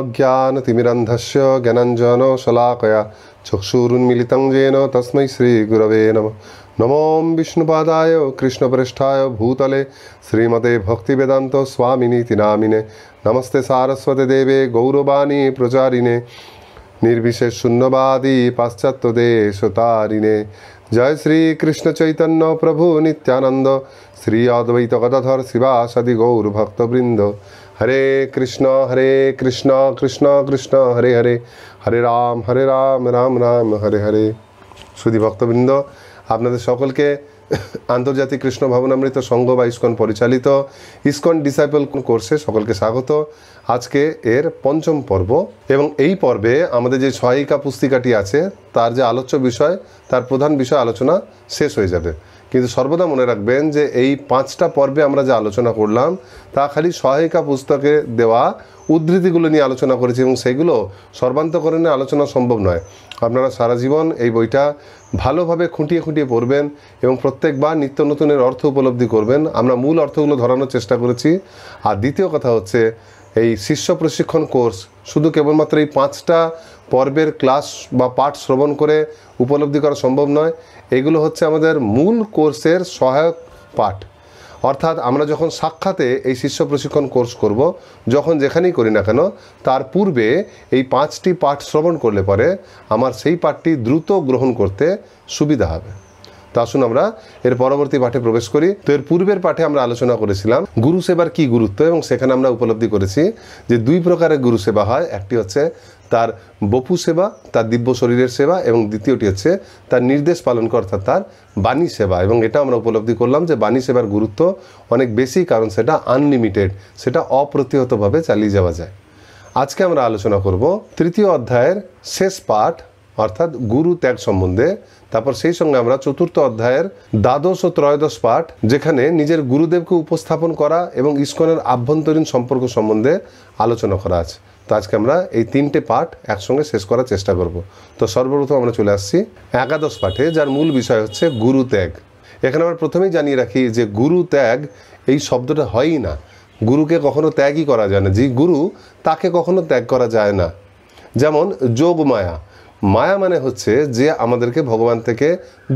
अज्ञानतिमिरन्धस्य ज्ञानाञ्जनशलाकया चक्षुरुन्मीलितं येन तस्मै श्रीगुरवे नमः। नमो विष्णुपादाय कृष्णप्रेष्ठाय भूतले श्रीमते भक्तिवेदान्त स्वामिनीति नामिने। नमस्ते सारस्वते देवे गौरवाणी प्रचारिणे निर्विशेष शून्यवादी पाश्चात्यदेशतारिणे। जय श्री कृष्ण चैतन्य प्रभु नित्यानंद श्री अद्वैत गदाधर शिवासादि गौर भक्तवृंद। हरे कृष्ण कृष्ण कृष्ण हरे हरे, हरे राम राम राम हरे हरे। सुधी भक्तवृंद, আপনাদের সকলকে আন্তর্জাতিক কৃষ্ণ ভাবনামৃত সংঘ বা ইসকন পরিচালিত ইসকন ডিসাইপল কোর্সে সকলকে স্বাগত। আজকে এর পঞ্চম পর্ব এবং এই পর্বে আমাদের যে সহায়িকা পুস্তিকাটি আছে তার যে আলোচ্য বিষয়, তার প্রধান বিষয় আলোচনা শেষ হয়ে যাবে। কিন্তু সর্বদা মনে রাখবেন যে এই 5টা পর্বে আমরা যে আলোচনা করলাম তা খালি সহায়িকা পুস্তকে দেওয়া উদ্ধৃতিগুলো নিয়ে আলোচনা করেছি এবং সেগুলো সর্বান্তকরণে আলোচনা সম্ভব নয়। আপনারা সারা জীবন এই বইটা ভালোভাবে খুঁটিয়ে খুঁটিয়ে পড়বেন এবং প্রত্যেকবার নিত্য নতুনের অর্থ উপলব্ধি করবেন। আমরা মূল অর্থগুলো ধরানোর চেষ্টা করেছি। আর দ্বিতীয় কথা হচ্ছে, এই শিষ্য প্রশিক্ষণ কোর্স শুধু কেবলমাত্র এই 5টা পর্বের ক্লাস বা পাঠ শ্রবণ করে উপলব্ধি করা সম্ভব নয়। এগুলো হচ্ছে আমাদের মূল কোর্সের সহায়ক পাঠ। অর্থাৎ আমরা যখন সাক্ষাতে এই শিষ্য প্রশিক্ষণ কোর্স করব, যখন যেখানেই করি না কেন, তার পূর্বে এই 5টি পাঠ শ্রবণ করলে পরে আমার সেই পাঠটি দ্রুত গ্রহণ করতে সুবিধা হবে। তো আসুন আমরা এর পরবর্তী পাঠে প্রবেশ করি। তো এর পূর্বের পাঠে আমরা আলোচনা করেছিলাম গুরু সেবার কী গুরুত্ব, এবং সেখানে আমরা উপলব্ধি করেছি যে 2 প্রকারের গুরু সেবা হয়। একটি হচ্ছে তার বপু সেবা, তার দিব্য শরীরের সেবা, এবং দ্বিতীয়টি হচ্ছে তার নির্দেশ পালন করা, অর্থাৎ তার বাণী সেবা। এবং এটা আমরা উপলব্ধি করলাম যে বাণী সেবার গুরুত্ব অনেক বেশি, কারণ সেটা আনলিমিটেড, সেটা অপ্রতিহতভাবে চালিয়ে যাওয়া যায়। আজকে আমরা আলোচনা করব 3য় অধ্যায়ের শেষ পাঠ, অর্থাৎ গুরু ত্যাগ সম্বন্ধে। তারপর সেই সঙ্গে আমরা 4র্থ অধ্যায়ের দ্বাদশ ও ত্রয়োদশ পাঠ, যেখানে নিজের গুরুদেবকে উপস্থাপন করা এবং ইসকনের আভ্যন্তরীণ সম্পর্ক সম্বন্ধে আলোচনা করা আছে। তো আজকে আমরা এই 3টে পাঠ একসঙ্গে শেষ করার চেষ্টা করব। তো সর্বপ্রথম আমরা চলে আসছি একাদশ পাঠে, যার মূল বিষয় হচ্ছে গুরু ত্যাগ। এখানে আমরা প্রথমেই জানিয়ে রাখি যে গুরু ত্যাগ এই শব্দটা হয়ই না। গুরুকে কখনো ত্যাগই করা যায় না। যে গুরু, তাকে কখনো ত্যাগ করা যায় না। যেমন যোগ মায়া। মায়া মানে হচ্ছে যে আমাদেরকে ভগবান থেকে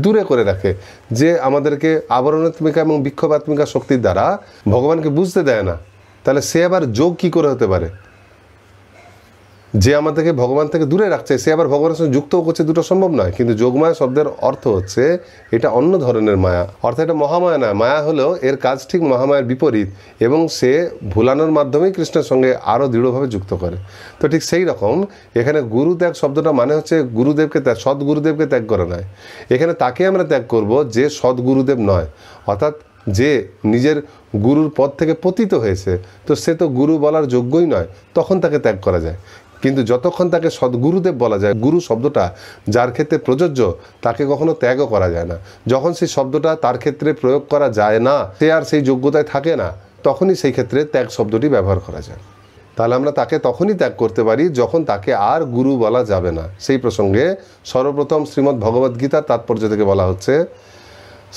দূরে করে রাখে, যে আমাদেরকে আবরণাত্মিকা এবং বিক্ষোভাত্মিকা শক্তির দ্বারা ভগবানকে বুঝতে দেয় না। তাহলে সে আবার যোগ কী করে হতে পারে? যে আমাদেরকে ভগবান থেকে দূরে রাখছে সে আবার ভগবানের সঙ্গে যুক্তও করছে, দুটো সম্ভব নয়। কিন্তু যোগমায়া শব্দের অর্থ হচ্ছে এটা অন্য ধরনের মায়া, অর্থাৎ এটা মহামায়া নয়। মায়া হলো এর কাজ ঠিক মহামায়ার বিপরীত, এবং সে ভুলানোর মাধ্যমেই কৃষ্ণের সঙ্গে আরও দৃঢ়ভাবে যুক্ত করে। তো ঠিক সেই রকম এখানে গুরু ত্যাগ শব্দটা মানে হচ্ছে গুরুদেবকে ত্যাগ, সদ্গুরুদেবকে ত্যাগ করা নয়। এখানে তাকে আমরা ত্যাগ করব যে সদ্গুরুদেব নয়, অর্থাৎ যে নিজের গুরুর পদ থেকে পতিত হয়েছে, তো সে তো গুরু বলার যোগ্যই নয়, তখন তাকে ত্যাগ করা যায়। কিন্তু যতক্ষণ তাকে সদ্গুরুদেব বলা যায়, গুরু শব্দটা যার ক্ষেত্রে প্রযোজ্য, তাকে কখনো ত্যাগও করা যায় না। যখন সেই শব্দটা তার ক্ষেত্রে প্রয়োগ করা যায় না, সে আর সেই যোগ্যতায় থাকে না, তখনই সেই ক্ষেত্রে ত্যাগ শব্দটি ব্যবহার করা যায়। তাহলে আমরা তাকে তখনই ত্যাগ করতে পারি যখন তাকে আর গুরু বলা যাবে না। সেই প্রসঙ্গে সর্বপ্রথম শ্রীমদ্ ভগবদ্গীতার তাৎপর্য থেকে বলা হচ্ছে,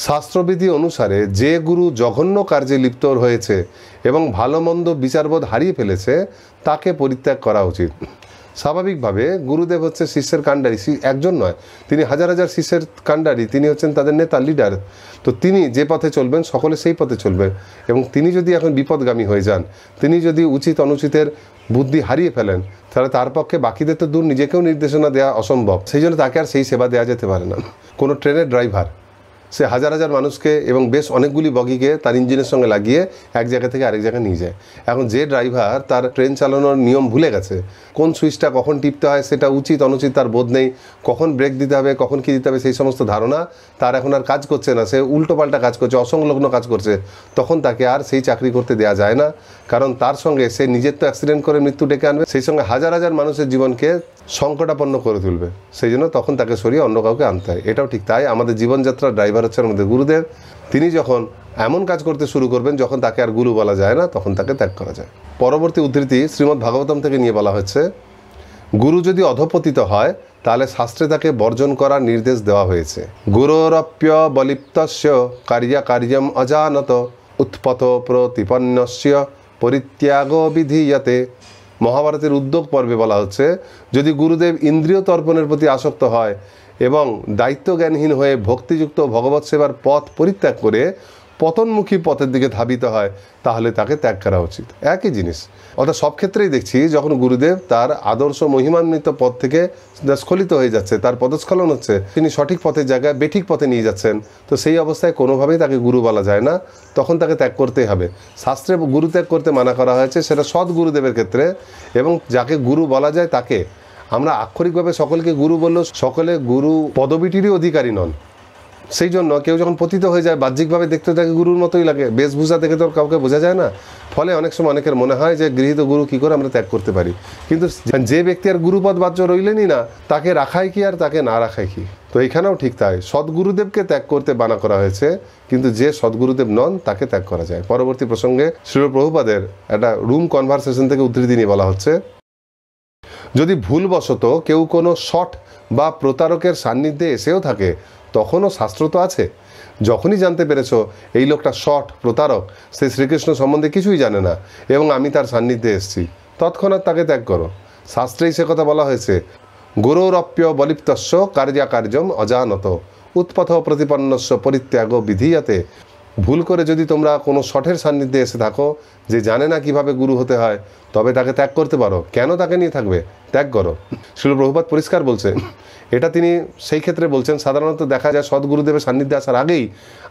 শাস্ত্রবিধি অনুসারে যে গুরু জঘন্য কার্যে লিপ্ত হয়েছে এবং ভালো মন্দ বিচারবোধ হারিয়ে ফেলেছে, তাকে পরিত্যাগ করা উচিত। স্বাভাবিকভাবে গুরুদেব হচ্ছে শিষ্যের কাণ্ডারি, একজন নয়, তিনি হাজার হাজার শিষ্যের কাণ্ডারি, তিনি হচ্ছেন তাদের নেতা, লিডার। তো তিনি যে পথে চলবেন সকলে সেই পথে চলবে, এবং তিনি যদি এখন বিপদগামী হয়ে যান, তিনি যদি উচিত অনুচিতের বুদ্ধি হারিয়ে ফেলেন, তাহলে তার পক্ষে বাকিদের তো দূর, নিজেকেও নির্দেশনা দেওয়া অসম্ভব। সেই জন্য তাকে আর সেই সেবা দেওয়া যেতে পারে না। কোনো ট্রেনের ড্রাইভার সে হাজার হাজার মানুষকে এবং বেশ অনেকগুলি বগিকে তার ইঞ্জিনের সঙ্গে লাগিয়ে এক জায়গা থেকে আরেক জায়গায় নিয়ে যায়। এখন যে ড্রাইভার তার ট্রেন চালানোর নিয়ম ভুলে গেছে, কোন সুইচটা কখন টিপতে হয় সেটা উচিত অনুচিত তার বোধ নেই, কখন ব্রেক দিতে হবে, কখন কী দিতে হবে সেই সমস্ত ধারণা তার এখন আর কাজ করছে না, সে উল্টোপাল্টা কাজ করছে, অসংলগ্ন কাজ করছে, তখন তাকে আর সেই চাকরি করতে দেওয়া যায় না। কারণ তার সঙ্গে সে নিজের তো অ্যাক্সিডেন্ট করে মৃত্যু ডেকে আনবে, সেই সঙ্গে হাজার হাজার মানুষের জীবনকে সংকটাপন্ন করে তুলবে। সেই জন্য তখন তাকে সরিয়ে অন্য কাউকে আনতে হয়। এটাও ঠিক তাই, আমাদের জীবনযাত্রার ড্রাইভার হচ্ছে আমাদের গুরুদেব। তিনি যখন এমন কাজ করতে শুরু করবেন যখন তাকে আর গুরু বলা যায় না, তখন তাকে ত্যাগ করা যায়। পরবর্তী উদ্ধৃতি শ্রীমদ্ ভাগবতম থেকে নিয়ে বলা হচ্ছে, গুরু যদি অধপতিত হয় তাহলে শাস্ত্রে তাকে বর্জন করার নির্দেশ দেওয়া হয়েছে। গুরোরপ্য বলিপ্তস্য কার্যম অজানত উৎপত প্রতিপন্নস্য পরিত্যাগ বিধীয়তে মহাভারতের উদ্যোগ পর্বে বলা হচ্ছে, যদি গুরুদেব ইন্দ্রিয় তর্পণের প্রতি আসক্ত হয় এবং দায়িত্ব জ্ঞানহীন হয়ে ভক্তিযুক্ত ভগবৎ সেবার পথ পরিত্যাগ করে পতনমুখী পথের দিকে ধাবিত হয়, তাহলে তাকে ত্যাগ করা উচিত। একই জিনিস, অর্থাৎ সব ক্ষেত্রেই দেখছি যখন গুরুদেব তার আদর্শ মহিমান্বিত পথ থেকে স্খলিত হয়ে যাচ্ছে, তার পদস্খলন হচ্ছে, তিনি সঠিক পথের জায়গায় বেঠিক পথে নিয়ে যাচ্ছেন, তো সেই অবস্থায় কোনোভাবেই তাকে গুরু বলা যায় না, তখন তাকে ত্যাগ করতেই হবে। শাস্ত্রে গুরু ত্যাগ করতে মানা করা হয়েছে, সেটা সৎ গুরুদেবের ক্ষেত্রে, এবং যাকে গুরু বলা যায় তাকে। আমরা আক্ষরিকভাবে সকলকে গুরু বললেও সকলে গুরু পদবীটিরই অধিকারী নন। সেই জন্য কেউ যখন পতিত হয়ে যায়, বাহ্যিকভাবে দেখতে তাকে গুরুর মতোই লাগে, বেশভূষা দেখে তো কাউকে বোঝা যায় না। ফলে অনেক সময় অনেকের মনে হয় যে গৃহীত গুরু কী করে আমরা ত্যাগ করতে পারি। কিন্তু যে ব্যক্তি আর গুরুপদ বাহ্য রইলেনই না, তাকে রাখাই কি আর তাকে না রাখাই কি? তো এখানেও ঠিক তাই, সদ্গুরুদেবকে ত্যাগ করতে বানা করা হয়েছে, কিন্তু যে সদ্গুরুদেব নন তাকে ত্যাগ করা যায়। পরবর্তী প্রসঙ্গে শ্রীল প্রভুপাদের একটা রুম কনভারসেশন থেকে উদ্ধৃতি নিয়ে বলা হচ্ছে, যদি ভুলবশত কেউ কোনো শট বা প্রতারকের সান্নিধ্যে এসেও থাকে, তখনও শাস্ত্র তো আছে। যখনই জানতে পেরেছো এই লোকটা শট প্রতারক, সে শ্রীকৃষ্ণ সম্বন্ধে কিছুই জানে না এবং আমি তার সান্নিধ্যে এসেছি, তৎক্ষণাৎ তাকে ত্যাগ করো। শাস্ত্রেই সে কথা বলা হয়েছে, গুরোরপ্য বলিপ্তস্য কার্যাকার্যম অজানত উৎপথ প্রতিপন্নস্য পরিত্যাগ বিধীয়তে। ভুল করে যদি তোমরা কোনো শঠের সান্নিধ্যে এসে থাকো, যে জানে না কিভাবে গুরু হতে হয়, তবে তাকে ত্যাগ করতে পারো। কেন তাকে নিয়ে থাকবে? ত্যাগ করো। শ্রীল প্রভুপাদ পরিষ্কার বলছে, এটা তিনি সেই ক্ষেত্রে বলছেন, সাধারণত দেখা যায় সদ্গুরুদেবের সান্নিধ্যে আসার আগেই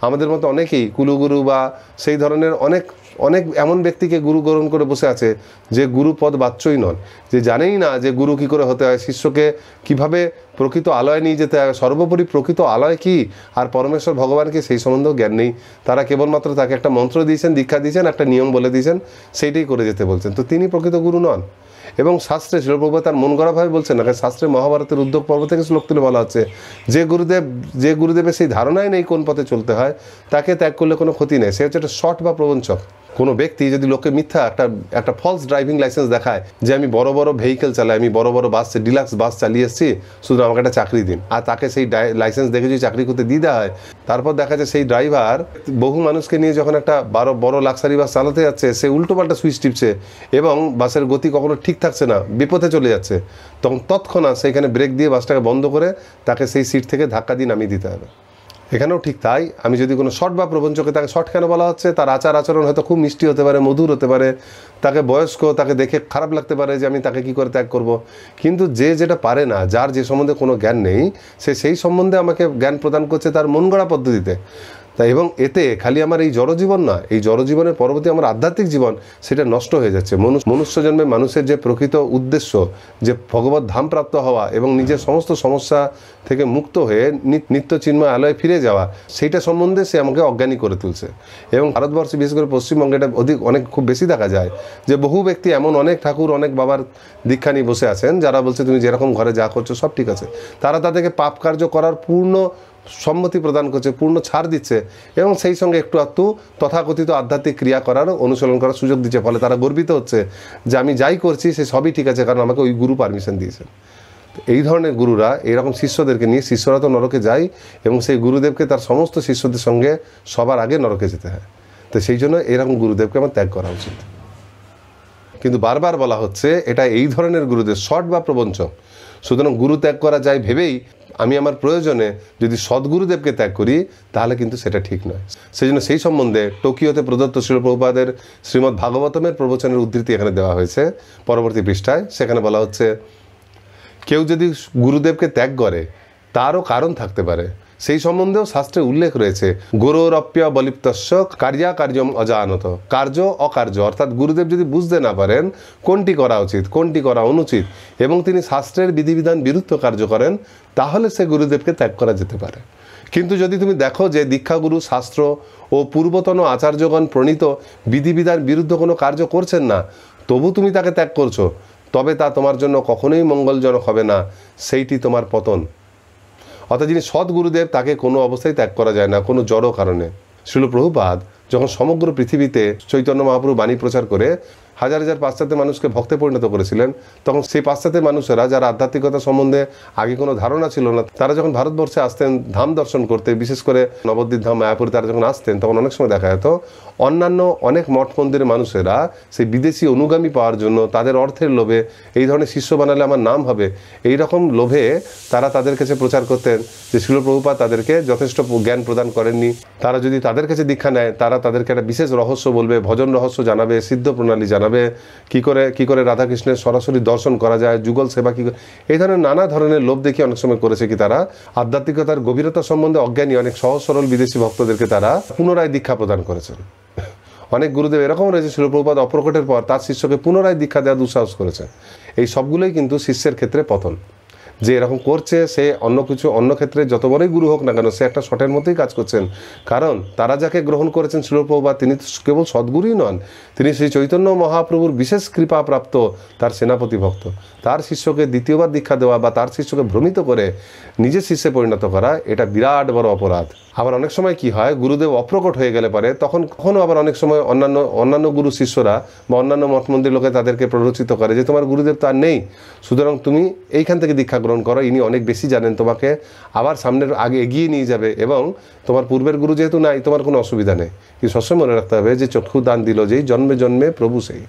আমাদের মতো অনেকেই কুলগুরু বা সেই ধরনের অনেক অনেক এমন ব্যক্তিকে গুরু গ্রহণ করে বসে আছে, যে গুরুপদ বাচ্চই নন, যে জানেই না যে গুরু কী করে হতে হয়, শিষ্যকে কিভাবে প্রকৃত আলয়ে নিয়ে যেতে হয়, সর্বোপরি প্রকৃত আলয় কি আর পরমেশ্বর ভগবানকে সেই সম্বন্ধেও জ্ঞান নেই। তারা কেবলমাত্র তাকে একটা মন্ত্র দিয়েছেন, দীক্ষা দিয়েছেন, একটা নিয়ম বলে দিয়েছেন, সেইটাই করে যেতে বলছেন। তো তিনি প্রকৃত গুরু নন। এবং শাস্ত্রে শ্রীল প্রভুপাদ তার মন গড়াভাবে বলছেন না, শাস্ত্রে মহাভারতের উদ্যোগ পর্ব থেকে শ্লোক তুলে বলা হচ্ছে, যে গুরুদেবের সেই ধারণাই নেই কোন পথে চলতে হয়, তাকে ত্যাগ করলে কোনো ক্ষতি নেই। সে হচ্ছে একটা শর্ট বা প্রবঞ্চক। কোনো ব্যক্তি যদি লোককে মিথ্যা একটা ফলস ড্রাইভিং লাইসেন্স দেখায়, যে আমি বড় বড় ভেহিকেল চালাই, আমি বড় বড় বাস, ডিলাক্স বাস চালিয়ে এসেছি, শুধু আমাকে একটা চাকরি দিন, আর তাকে সেই লাইসেন্স দেখে যদি চাকরি করতে দিয়ে দেওয়া হয়, তারপর দেখা যায় সেই ড্রাইভার বহু মানুষকে নিয়ে যখন একটা বড় লাক্সারি বাস চালাতে যাচ্ছে, সে উল্টোপাল্টা সুইচ টিপছে এবং বাসের গতি কখনো ঠিক থাকছে না, বিপথে চলে যাচ্ছে, তখন তৎক্ষণাৎ সেইখানে ব্রেক দিয়ে বাসটাকে বন্ধ করে তাকে সেই সিট থেকে ধাক্কা দিয়ে নামিয়ে দিতে হবে। এখানেও ঠিক তাই, আমি যদি কোনো শর্ট বা প্রবঞ্চকে, তাকে শর্ট কেন বলা হচ্ছে? তার আচার আচরণ হয়তো খুব মিষ্টি হতে পারে, মধুর হতে পারে, তাকে বয়স্ক, তাকে দেখে খারাপ লাগতে পারে যে আমি তাকে কি করে ত্যাগ করব। কিন্তু যে যেটা পারে না, যার যে সম্বন্ধে কোনো জ্ঞান নেই, সে সেই সম্বন্ধে আমাকে জ্ঞান প্রদান করছে তার মন গড়া পদ্ধতিতে। তাই এবং এতে খালি আমার এই জড়জীবন না, এই জড়জীবনের পরবর্তী আমার আধ্যাত্মিক জীবন, সেটা নষ্ট হয়ে যাচ্ছে। মনুষ্য জন্মে মানুষের যে প্রকৃত উদ্দেশ্য, যে ভগবত ধাম প্রাপ্ত হওয়া এবং নিজের সমস্ত সমস্যা থেকে মুক্ত হয়ে নিত্য চিন্ময় আলয়ে ফিরে যাওয়া, সেইটা সম্বন্ধে সে আমাকে অজ্ঞানী করে তুলছে। এবং ভারতবর্ষে, বিশেষ করে পশ্চিমবঙ্গে এটা অনেক খুব বেশি দেখা যায়, যে বহু ব্যক্তি এমন, অনেক ঠাকুর, অনেক বাবার দীক্ষা নিয়ে বসে আছেন, যারা বলছে তুমি যেরকম ঘরে যা করছো সব ঠিক আছে। তারা তাদেরকে পাপ কার্য করার পূর্ণ সম্মতি প্রদান করছে, পূর্ণ ছাড় দিচ্ছে, এবং সেই সঙ্গে একটু আধটু তথাকথিত আধ্যাত্মিক ক্রিয়া করারও অনুশীলন করার সুযোগ দিচ্ছে। ফলে তারা গর্বিত হচ্ছে যে আমি যাই করছি সে সবই ঠিক আছে, কারণ আমাকে ওই গুরু পারমিশন দিয়েছেন। এই ধরনের গুরুরা এইরকম শিষ্যদেরকে নিয়ে, শিষ্যরা তো নরকে যায় এবং সেই গুরুদেবকে তার সমস্ত শিষ্যদের সঙ্গে সবার আগে নরকে যেতে হয়। তো সেই জন্য এরকম গুরুদেবকে আমার ত্যাগ করা উচিত। কিন্তু বারবার বলা হচ্ছে এটা এই ধরনের গুরুদেব শর্ট বা প্রবঞ্চক। সুতরাং গুরু ত্যাগ করা যায় ভেবেই আমি আমার প্রয়োজনে যদি সদ্গুরুদেবকে ত্যাগ করি, তাহলে কিন্তু সেটা ঠিক নয়। সেই জন্য সেই সম্বন্ধে টোকিওতে প্রদত্ত শ্রীল প্রভুপাদের শ্রীমদ্ ভাগবতমের প্রবচনের উদ্ধৃতি এখানে দেওয়া হয়েছে পরবর্তী পৃষ্ঠায়। সেখানে বলা হচ্ছে, কেউ যদি গুরুদেবকে ত্যাগ করে তারও কারণ থাকতে পারে, সেই সম্বন্ধেও শাস্ত্রে উল্লেখ রয়েছে। গুরোরপ্য বলিপ্তস্য কার্যাকার্যম অজানত। কার্য অকার্য, অর্থাৎ গুরুদেব যদি বুঝতে না পারেন কোনটি করা উচিত, কোনটি করা অনুচিত, এবং তিনি শাস্ত্রের বিধিবিধান বিরুদ্ধ কার্য করেন, তাহলে সে গুরুদেবকে ত্যাগ করা যেতে পারে। কিন্তু যদি তুমি দেখো যে দীক্ষাগুরু, শাস্ত্র ও পূর্বতন আচার্যগণ প্রণীত বিধিবিধান বিরুদ্ধ কোনো কার্য করছেন না, তবু তুমি তাকে ত্যাগ করছো, তবে তা তোমার জন্য কখনোই মঙ্গলজনক হবে না, সেইটি তোমার পতন। অর্থাৎ যিনি সৎ গুরুদেব, তাকে কোনো অবস্থায় ত্যাগ করা যায় না, কোনো জড় কারণে। শ্রীল প্রভুপাদ যখন সমগ্র পৃথিবীতে চৈতন্য মহাপ্রভু বাণী প্রচার করে হাজার হাজার পাশ্চাত্যের মানুষকে ভক্তে পরিণত করেছিলেন, তখন সেই পাশ্চাত্যের মানুষেরা যারা আধ্যাত্মিকতা সম্বন্ধে আগে কোনো ধারণা ছিল না, তারা যখন ভারতবর্ষে আসতেন ধাম দর্শন করতে, বিশেষ করে নবদ্বীপ ধাম মায়াপুরে তারা যখন আসতেন, তখন অনেক সময় দেখা যেত অন্যান্য অনেক মঠ মন্দিরের মানুষেরা সেই বিদেশি অনুগামী পাওয়ার জন্য, তাদের অর্থের লোভে, এই ধরনের শিষ্য বানালে আমার নাম হবে, এই রকম লোভে তারা তাদের কাছে প্রচার করতেন যে শিল প্রভুপাদ তাদেরকে যথেষ্ট জ্ঞান প্রদান করেননি। তারা যদি তাদের কাছে দীক্ষা নেয়, তারা তাদেরকে একটা বিশেষ রহস্য বলবে, ভজন রহস্য জানাবে, সিদ্ধ প্রণালী জানাবে, কি করে রাধাকৃষ্ণের সরাসরি দর্শন করা যায়, যুগল সেবা কী, এই ধরনের নানা ধরনের লোভ দেখিয়ে অনেক সময় করেছে কি তারা আধ্যাত্মিকতার গভীরতা সম্বন্ধে অজ্ঞানী অনেক সহজ সরল বিদেশি ভক্তদেরকে তারা পুনরায় দীক্ষা প্রদান করেছেন। অনেক গুরুদেব এরকম রয়েছে শিল প্রভুপাদ অপ্রকটের পর তার শিষ্যকে পুনরায় দীক্ষা দেওয়ার দুঃসাহস করেছে। এই সবগুলোই কিন্তু শিষ্যের ক্ষেত্রে পতন। যে এরকম করছে সে অন্য ক্ষেত্রে যত বড়ই গুরু হোক না কেন, সে একটা শটের মতোই কাজ করছেন। কারণ তারা যাকে গ্রহণ করেছেন শিল প্রভুপাদ, তিনি কেবল সদ্গুরুই নন, তিনি শ্রী চৈতন্য মহাপ্রভুর বিশেষ কৃপা প্রাপ্ত তার সেনাপতি ভক্ত। তার শিষ্যকে দ্বিতীয়বার দীক্ষা দেওয়া বা তার শিষ্যকে ভ্রমিত করে নিজের শিষ্যে পরিণত করা, এটা বিরাট বড় অপরাধ। আবার অনেক সময় কি হয়, গুরুদেব অপ্রকট হয়ে গেলে পারে তখন কখনো আবার অনেক সময় অন্যান্য গুরু শিষ্যরা বা অন্যান্য মঠ মন্দির লোকে তাদেরকে প্ররোচিত করে যে তোমার গুরুদেব তো আর নেই, সুতরাং তুমি এইখান থেকে দীক্ষা গ্রহণ করো, ইনি অনেক বেশি জানেন, তোমাকে আবার সামনের আগে এগিয়ে নিয়ে যাবে, এবং তোমার পূর্বের গুরু যেহেতু নাই তোমার কোনো অসুবিধা নেই। কিন্তু সবসময় মনে রাখতে হবে যে চক্ষু দান দিল যেই, জন্মে জন্মে প্রভু সেই।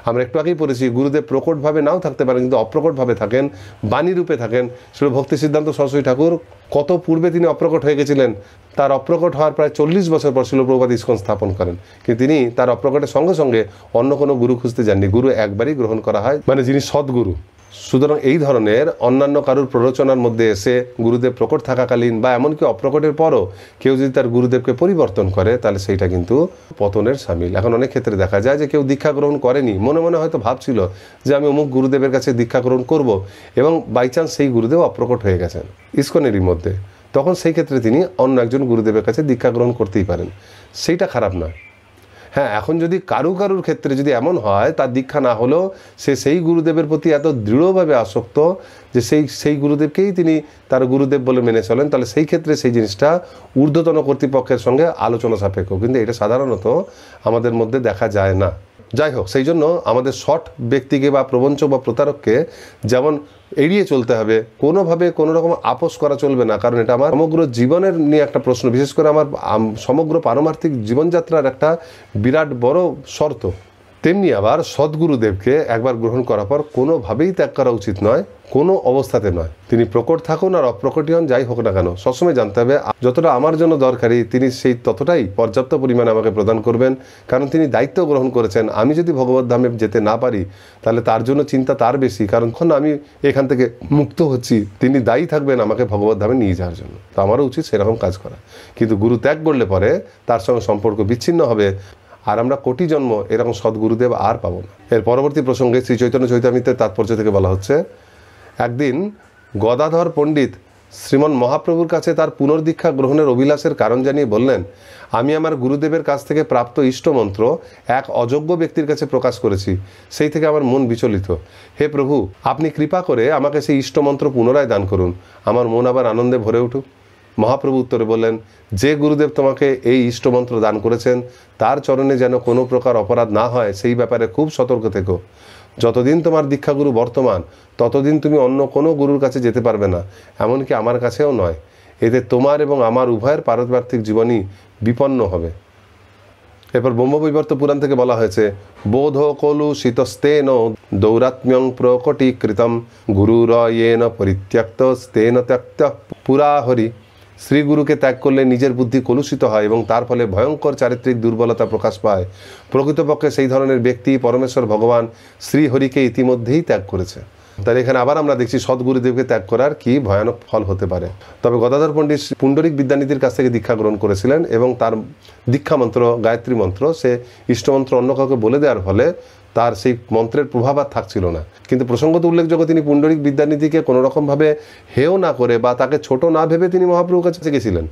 আমরা একটু আগেই পড়েছি গুরুদেব প্রকটভাবে নাও থাকতে পারেন, কিন্তু অপ্রকটভাবে থাকেন, বাণী রূপে থাকেন। সেটা ভক্তি সিদ্ধান্ত সরস্বতী ঠাকুর কত পূর্বে তিনি অপ্রকট হয়ে গেছিলেন, তার অপ্রকট হওয়ার প্রায় 40 বছর পর শিল প্রভুপাদ ইস্কন স্থাপন করেন। কিন্তু তিনি তার অপ্রকটের সঙ্গে সঙ্গে অন্য কোনো গুরু খুঁজতে যাননি, গুরু একবারই গ্রহণ করা হয়, মানে যিনি সদ্গুরু। সুতরাং এই ধরনের অন্যান্য কারুর প্ররোচনার মধ্যে এসে গুরুদেব প্রকট থাকাকালীন বা এমনকি অপ্রকটের পরও কেউ যদি তার গুরুদেবকে পরিবর্তন করে, তাহলে সেইটা কিন্তু পতনের সামিল। এখন অনেক ক্ষেত্রে দেখা যায় যে কেউ দীক্ষা গ্রহণ করেনি, মনে মনে হয়তো ভাবছিল যে আমি অমুক গুরুদেবের কাছে দীক্ষা গ্রহণ করব, এবং বাই চান্স সেই গুরুদেব অপ্রকট হয়ে গেছেন ইস্কনেরই মধ্যে, তখন সেই ক্ষেত্রে তিনি অন্য একজন গুরুদেবের কাছে দীক্ষা গ্রহণ করতেই পারেন, সেইটা খারাপ নয়। হ্যাঁ, এখন যদি কারুর ক্ষেত্রে যদি এমন হয় তার দীক্ষা না হলেও সে সেই গুরুদেবের প্রতি এত দৃঢ়ভাবে আসক্ত যে সেই গুরুদেবকেই তিনি তার গুরুদেব বলে মেনে চলেন, তাহলে সেই ক্ষেত্রে সেই জিনিসটা ঊর্ধ্বতন কর্তৃপক্ষের সঙ্গে আলোচনা সাপেক্ষ, কিন্তু এটা সাধারণত আমাদের মধ্যে দেখা যায় না। যাই হোক, সেই জন্য আমাদের শট ব্যক্তিকে বা প্রবঞ্চক বা প্রতারককে যেমন এড়িয়ে চলতে হবে, কোনোভাবে কোনো রকম আপোষ করা চলবে না, কারণ এটা আমার সমগ্র জীবনের নিয়ে একটা প্রশ্ন, বিশেষ করে আমার সমগ্র পারমার্থিক জীবনযাত্রার একটা বিরাট বড় শর্ত। তেমনি আবার সদ্গুরুদেবকে একবার গ্রহণ করার পর কোনোভাবেই ত্যাগ করা উচিত নয়, কোনো অবস্থাতে নয়। তিনি প্রকট থাকুন আর অপ্রকটই হন, যাই হোক না কেন, সবসময় জানতে হবে যতটা আমার জন্য দরকারি তিনি সেই ততটাই পর্যাপ্ত পরিমাণে আমাকে প্রদান করবেন, কারণ তিনি দায়িত্ব গ্রহণ করেছেন। আমি যদি ভগবত ধামে যেতে না পারি তাহলে তার জন্য চিন্তা তার বেশি, কারণ যখন আমি এখান থেকে মুক্ত হচ্ছি তিনি দায়ী থাকবেন আমাকে ভগবত ধামে নিয়ে যাওয়ার জন্য। তো আমারও উচিত সেরকম কাজ করা। কিন্তু গুরু ত্যাগ করলে পরে তার সঙ্গে সম্পর্ক বিচ্ছিন্ন হবে, আর আমরা কোটি জন্ম এরকম সদ্গুরুদেব আর পাবো না। এর পরবর্তী প্রসঙ্গে শ্রী চৈতন্য চৈতামৃতের তাৎপর্য থেকে বলা হচ্ছে, একদিন গদাধর পণ্ডিত শ্রীমন মহাপ্রভুর কাছে তার পুনর্দীক্ষা গ্রহণের অভিলাষের কারণ জানিয়ে বললেন, আমি আমার গুরুদেবের কাছ থেকে প্রাপ্ত ইষ্টমন্ত্র এক অযোগ্য ব্যক্তির কাছে প্রকাশ করেছি, সেই থেকে আমার মন বিচলিত। হে প্রভু, আপনি কৃপা করে আমাকে সেই ইষ্টমন্ত্র পুনরায় দান করুন, আমার মন আবার আনন্দে ভরে উঠুক। মহাপ্রভু উত্তরে বললেন, যে গুরুদেব তোমাকে এই ইষ্টমন্ত্র দান করেছেন তার চরণে যেন কোনো প্রকার অপরাধ না হয় সেই ব্যাপারে খুব সতর্ক থেকো। যতদিন তোমার দীক্ষাগুরু বর্তমান ততদিন তুমি অন্য কোনো গুরুর কাছে যেতে পারবে না, এমনকি আমার কাছেও নয়। এতে তোমার এবং আমার উভয়ের পারমার্থিক জীবনই বিপন্ন হবে। এরপর ব্রহ্মবৈবর্ত পুরাণ থেকে বলা হয়েছে, বোধ কলু শীতস্তেন দৌরাত্ম্যং প্রকটীকৃতম গুরুর ইয়েন পরিত্যক্ত স্তেন ত্যক্ত পুরাহরি। শ্রীগুরুকে ত্যাগ করলে নিজের বুদ্ধি কলুষিত হয় এবং তার ফলে ভয়ঙ্কর চারিত্রিক দুর্বলতা প্রকাশ পায়। প্রকৃতপক্ষে সেই ধরনের ব্যক্তি পরমেশ্বর ভগবান শ্রীহরিকে ইতিমধ্যেই ত্যাগ করেছে। তাহলে এখানে আবার আমরা দেখছি সদ্গুরুদেবকে ত্যাগ করার কি ভয়ানক ফল হতে পারে। তবে গদাধর পণ্ডিত পুণ্ডরিক বিদ্যানিধির কাছ থেকে দীক্ষা গ্রহণ করেছিলেন এবং তার দীক্ষা মন্ত্র গায়ত্রী মন্ত্র সে ইষ্টমন্ত্র অন্য কাউকে বলে দেওয়ার ফলে তার সেই মন্ত্রের প্রভাব আর থাকছিল না। কিন্তু প্রসঙ্গত উল্লেখযোগ্য, তিনি পুণ্ডরিক বিদ্যানিধিকে কোনো রকমভাবে হেয় না করে বা তাকে ছোট না ভেবে তিনি মহাপ্রভুর কাছে গেছিলেন।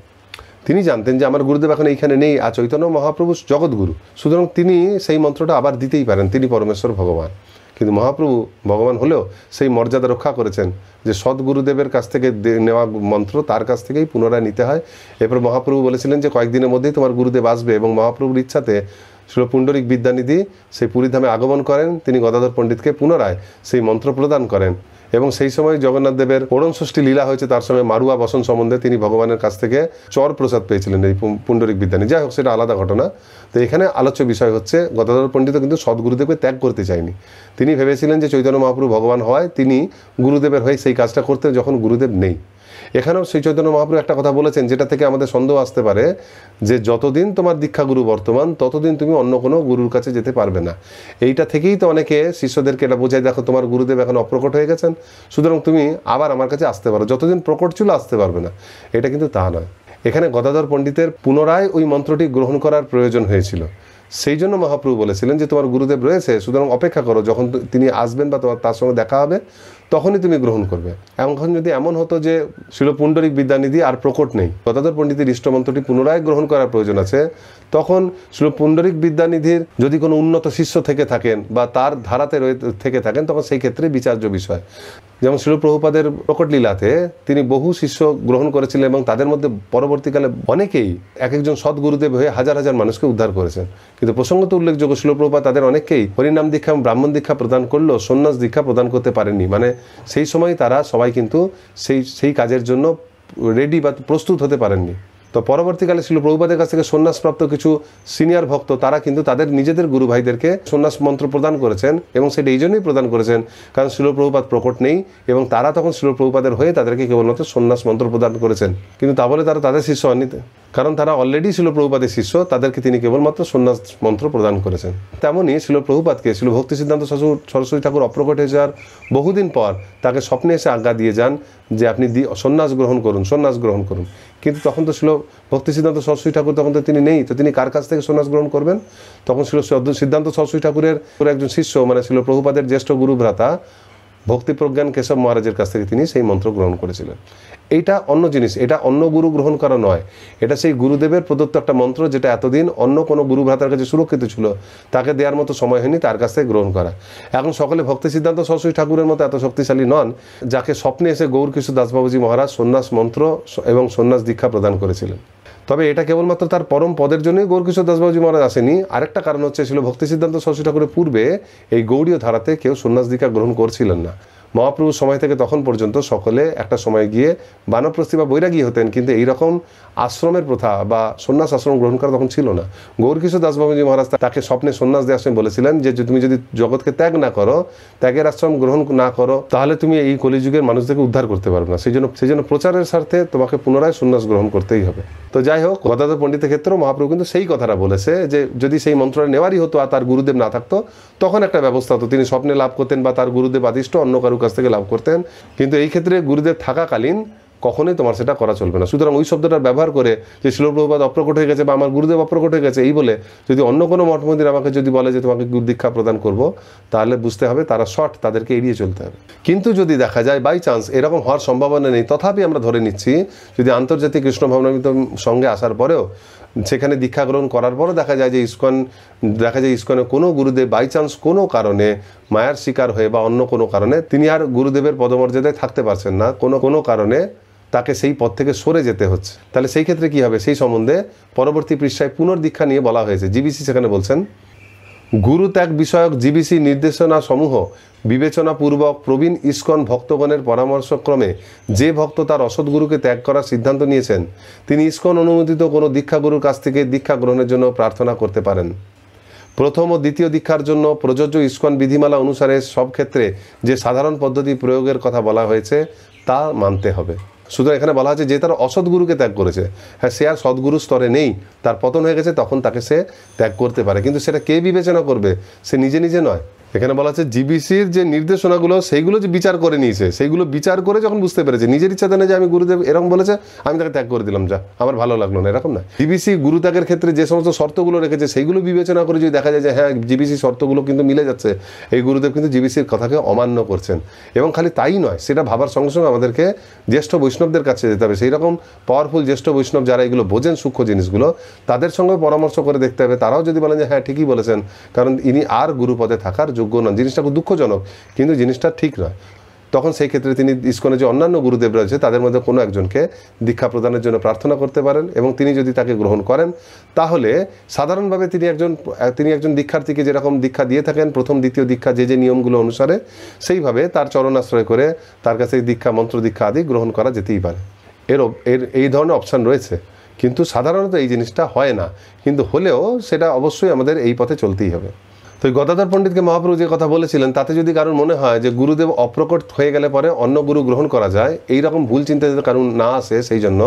তিনি জানতেন যে আমার গুরুদেব এখন এইখানে নেই, আর চৈতন্য মহাপ্রভু জগৎগুরু, সুতরাং তিনি সেই মন্ত্রটা আবার দিতেই পারেন, তিনি পরমেশ্বর ভগবান। কিন্তু মহাপ্রভু ভগবান হলেও সেই মর্যাদা রক্ষা করেছেন যে সদ্গুরুদেবের কাছ থেকে নেওয়া মন্ত্র তার কাছ থেকেই পুনরায় নিতে হয়। এরপর মহাপ্রভু বলেছিলেন যে কয়েকদিনের মধ্যেই তোমার গুরুদেব আসবে, এবং মহাপ্রভুর ইচ্ছাতে শ্রীল পুণ্ডরিক বিদ্যানিধি সেই পুরীধামে আগমন করেন, তিনি গদাধর পণ্ডিতকে পুনরায় সেই মন্ত্র প্রদান করেন এবং সেই সময় জগন্নাথ দেবের ওড়ন ষষ্ঠী লীলা হয়েছে, তার সঙ্গে মারুয়া বসন সম্বন্ধে তিনি ভগবানের কাছ থেকে চর প্রসাদ পেয়েছিলেন এই পুণ্ডরিক বিদ্যানিধি। যাই হোক, সেটা আলাদা ঘটনা। তো এখানে আলোচ্য বিষয় হচ্ছে গদাধর পণ্ডিত কিন্তু সদ্গুরুদেবকে ত্যাগ করতে চায়নি। তিনি ভেবেছিলেন যে চৈতন্য মহাপ্রভু ভগবান হওয়ায় তিনি গুরুদেবের হয়ে সেই কাজটা করতে, যখন গুরুদেব নেই। এখানেও শ্রী চৈতন্য মহাপ্রভু একটা কথা বলেছেন, যেটা থেকে আমাদের সন্দেহ আসতে পারে যে যতদিন তোমার দীক্ষাগুরু বর্তমান ততদিন তুমি অন্য কোনো গুরুর কাছে যেতে পারবে না। এইটা থেকেই তো অনেকে শিষ্যদেরকে এটা বোঝায়, দেখো তোমার গুরুদেব এখন অপ্রকট হয়ে গেছেন, সুতরাং তুমি আবার আমার কাছে আসতে পারো, যতদিন প্রকট ছিল আসতে পারবে না। এটা কিন্তু তা নয়। এখানে গদাধর পণ্ডিতের পুনরায় ওই মন্ত্রটি গ্রহণ করার প্রয়োজন হয়েছিল। সেই জন্য মহাপ্রভু বলেছিলেন যে তোমার গুরুদেব রয়েছে, সুতরাং অপেক্ষা করো, যখন তিনি আসবেন বা তোমার তার সঙ্গে দেখা হবে তখনই তুমি গ্রহণ করবে। এখন যদি এমন হতো যে শ্রীল পুণ্ডরিক বিদ্যানিধি আর প্রকট নেই, গদাধর পণ্ডিতের ইষ্টমন্ত্রটি পুনরায় গ্রহণ করার প্রয়োজন আছে, তখন শ্রীল পুণ্ডরিক বিদ্যানিধির যদি কোনো উন্নত শিষ্য থেকে থাকেন বা তার ধারাতে থেকে থাকেন, তখন সেই ক্ষেত্রে বিচার্য বিষয়। যেমন শ্রীল প্রভুপাদের প্রকট লীলাতে তিনি বহু শিষ্য গ্রহণ করেছিলেন এবং তাদের মধ্যে পরবর্তীকালে অনেকেই এক একজন সদ্গুরুদেব হয়ে হাজার হাজার মানুষকে উদ্ধার করেছেন। কিন্তু প্রসঙ্গত উল্লেখযোগ্য, শ্রীল প্রভুপাদ তাদের অনেককেই হরিনাম দীক্ষা এবং ব্রাহ্মণ দীক্ষা প্রদান করলেও সন্ন্যাস দীক্ষা প্রদান করতে পারেননি। মানে সেই সময় তারা সবাই কিন্তু সেই কাজের জন্য রেডি বা প্রস্তুত হতে পারেননি। তো পরবর্তীকালে শ্রীল প্রভুপাদের কাছ থেকে সন্ন্যাসপ্রাপ্ত কিছু সিনিয়র ভক্ত তারা কিন্তু তাদের নিজেদের গুরু ভাইদেরকে সন্ন্যাস মন্ত্র প্রদান করেছেন এবং সেটা এই জন্যই প্রদান করেছেন কারণ শ্রীল প্রভুপাদ প্রকট নেই এবং তারা তখন শ্রীল প্রভুপাদের হয়ে তাদেরকে কেবলমাত্র সন্ন্যাস মন্ত্র প্রদান করেছেন। কিন্তু তা বলে তারা তাদের শিষ্য হননি, কারণ তারা অলরেডি শ্রীল প্রভুপাদের শিষ্য, তাদেরকে তিনি কেবলমাত্র সন্ন্যাস মন্ত্র প্রদান করেছেন। তেমনই শ্রীল প্রভুপাদকে শ্রীল ভক্তি সিদ্ধান্ত সরস্বতী ঠাকুর অপ্রকট হয়ে যাওয়ার বহুদিন পর তাকে স্বপ্নে এসে আজ্ঞা দিয়ে যান যে আপনি সন্ন্যাস গ্রহণ করুন, সন্ন্যাস গ্রহণ করুন। কিন্তু তখন তো শ্রীল ভক্তি সিদ্ধান্ত সরস্বতী ঠাকুর তখন তো তিনি নেই, তো তিনি কার কাছ থেকে সন্ন্যাস গ্রহণ করবেন? তখন শ্রীল সিদ্ধান্ত সরস্বতী ঠাকুরের একজন শিষ্য, মানে শ্রীল প্রভুপাদের জ্যেষ্ঠ গুরু ভ্রাতা ভক্তি প্রজ্ঞান কেশব মহারাজের কাছ থেকে তিনি সেই মন্ত্র গ্রহণ করেছিলেন। এইটা অন্য জিনিস, এটা অন্য গুরু গ্রহণ করা নয়, এটা সেই গুরুদেবের প্রদত্ত একটা মন্ত্র যেটা এতদিন অন্য কোনো গুরু ভ্রাতার কাছে সুরক্ষিত ছিল, তাকে দেওয়ার মতো সময় হয়নি তার কাছ থেকে গ্রহণ করা। এখন সকলে ভক্তি সিদ্ধান্ত সরস্বতী ঠাকুরের মতো এত শক্তিশালী নন, যাকে স্বপ্নে এসে গৌরকিশোর দাসবাবুজি মহারাজ সন্ন্যাস মন্ত্র এবং সন্ন্যাস দীক্ষা প্রদান করেছিলেন। তবে এটা কেবলমাত্র তার পরম পদের জন্যই গৌরকিশোর দাসবাবুজি মহারাজ আসেনি। আরেকটা কারণ হচ্ছে ছিল ভক্তি সিদ্ধান্ত সরস্বতী ঠাকুরের পূর্বে এই গৌড়ীয় ধারাতে কেউ সন্ন্যাস দীক্ষা গ্রহণ করছিলেন না। মহাপ্রভুর সময় থেকে তখন পর্যন্ত সকলে একটা সময় গিয়ে বানপ্রস্থি বা বৈরাগী হতেন, কিন্তু এইরকম আশ্রমের প্রথা বা সন্ন্যাস আশ্রম গ্রহণ করা তখন ছিল না। গৌরকিশোর দাসবাবুজি মহারাজ তাকে স্বপ্নে সন্ন্যাস দেওয়ার সময় বলেছিলেন যে তুমি যদি জগৎকে ত্যাগ না করো, ত্যাগের আশ্রম গ্রহণ না করো, তাহলে তুমি এই কলিযুগের মানুষদেরকে উদ্ধার করতে পারবে না। সেই জন্য প্রচারের স্বার্থে তোমাকে পুনরায় সন্ন্যাস গ্রহণ করতেই হবে। তো যাই হোক, গদাধর পণ্ডিতের ক্ষেত্রেও মহাপ্রভু কিন্তু সেই কথাটা বলেছে যে যদি সেই মন্ত্রটা নেওয়ারই হতো আর তার গুরুদেব না থাকতো, তখন একটা ব্যবস্থা হতো, তিনি স্বপ্নে লাভ করতেন বা তার গুরুদেব আদিষ্ট অন্য কারুর কাছ থেকে লাভ করতেন। কিন্তু এই ক্ষেত্রে গুরুদেব থাকাকালীন কখনোই তোমার সেটা করা চলবে না। সুতরাং ওই শব্দটা ব্যবহার করে যে শ্রীল প্রভুপাদ অপ্রকট হয়ে গেছে বা আমার গুরুদেব অপ্রকট হয়ে গেছে এই বলে যদি অন্য কোনো মঠ মন্দির আমাকে যদি বলে যে তোমাকে গুরু দীক্ষা প্রদান করব, তাহলে বুঝতে হবে তারা শর্ট, তাদেরকে এড়িয়ে চলতে হবে। কিন্তু যদি দেখা যায় বাই চান্স এরকম হওয়ার সম্ভাবনা নেই, তথাপি আমরা ধরে নিচ্ছি যদি আন্তর্জাতিক কৃষ্ণ ভাবনামৃত সঙ্গে আসার পরেও সেখানে দীক্ষা গ্রহণ করার পরও দেখা যায় যে ইসকনে কোনো গুরুদেব বাই চান্স কোনো কারণে মায়ার শিকার হয়ে বা অন্য কোনো কারণে তিনি আর গুরুদেবের পদমর্যাদায় থাকতে পারছেন না, কোনো কারণে তাকে সেই পদ থেকে সরে যেতে হচ্ছে, তাহলে সেই ক্ষেত্রে কি হবে সেই সম্বন্ধে পরবর্তী পৃষ্ঠায় পুনর্দীক্ষা নিয়ে বলা হয়েছে। জিবিসি সেখানে বলছেন, গুরু ত্যাগ বিষয়ক জিবিসি নির্দেশনা সমূহ বিবেচনাপূর্বক প্রবীণ ইসকন ভক্তগণের পরামর্শক্রমে যে ভক্ত তার অসৎগুরুকে ত্যাগ করার সিদ্ধান্ত নিয়েছেন তিনি ইসকন অনুমোদিত কোনো দীক্ষাগুরুর কাছ থেকে দীক্ষা গ্রহণের জন্য প্রার্থনা করতে পারেন। প্রথম ও দ্বিতীয় দীক্ষার জন্য প্রযোজ্য ইসকন বিধিমালা অনুসারে সব ক্ষেত্রে যে সাধারণ পদ্ধতি প্রয়োগের কথা বলা হয়েছে তা মানতে হবে। সুতরাং এখানে বলা হচ্ছে যে তার অসৎগুরুকে ত্যাগ করেছে, হ্যাঁ সে আর সদ্গুরু স্তরে নেই, তার পতন হয়ে গেছে, তখন তাকে সে ত্যাগ করতে পারে, কিন্তু সেটা কে বিবেচনা করবে? সে নিজে নিজে নয়। এখানে বলা হচ্ছে জিবিসির যে নির্দেশনাগুলো সেইগুলো যে বিচার করে নিয়েছে, সেইগুলো বিচার করে যখন বুঝতে পেরেছে নিজের ইচ্ছাতে না যে আমি গুরুদেব এরকম বলেছে আমি তাকে ত্যাগ করে দিলাম, যা আমার ভালো লাগলো না, এরকম না। জিবিসি গুরু ত্যাগের ক্ষেত্রে যে সমস্ত শর্তগুলো রেখেছে সেইগুলো বিবেচনা করে যদি দেখা যায় যে হ্যাঁ জিবিসি শর্তগুলো কিন্তু মিলে যাচ্ছে, এই গুরুদেব কিন্তু জিবিসির কথাকে অমান্য করছেন। এবং খালি তাই নয়, সেটা ভাবার সঙ্গে সঙ্গে আমাদেরকে জ্যেষ্ঠ বৈষ্ণবদের কাছে যেতে হবে, সেই রকম পাওয়ারফুল জ্যেষ্ঠ বৈষ্ণব যারা এগুলো বোঝেন সূক্ষ্ম জিনিসগুলো, তাদের সঙ্গে পরামর্শ করে দেখতে হবে। তারাও যদি বলেন যে হ্যাঁ ঠিকই বলেছেন, কারণ ইনি আর গুরুপদে থাকার যোগ্য নন, জিনিসটা খুব দুঃখজনক কিন্তু জিনিসটা ঠিক নয়। তখন সেই ক্ষেত্রে তিনি ইসকনে যে অন্যান্য গুরুদেব রয়েছে তাদের মধ্যে কোনো একজনকে দীক্ষা প্রদানের জন্য প্রার্থনা করতে পারেন, এবং তিনি যদি তাকে গ্রহণ করেন তাহলে সাধারণভাবে তিনি একজন দীক্ষার্থীকে যেরকম দীক্ষা দিয়ে থাকেন প্রথম দ্বিতীয় দীক্ষা যে নিয়মগুলো অনুসারে, সেইভাবে তার চরণাশ্রয় করে তার কাছে দীক্ষা মন্ত্র দীক্ষা আদি গ্রহণ করা যেতেই পারে। এই ধরনের অপশান রয়েছে, কিন্তু সাধারণত এই জিনিসটা হয় না, কিন্তু হলেও সেটা অবশ্যই আমাদের এই পথে চলতেই হবে। তো গদাধর পণ্ডিতকে মহাপ্রভু যে কথা বলেছিলেন তাতে যদি কারণ মনে হয় যে গুরুদেব অপ্রকট হয়ে গেলে পরে অন্য গুরু গ্রহণ করা যায়, এইরকম ভুল চিন্তা যদি কারণ না আসে, সেই জন্য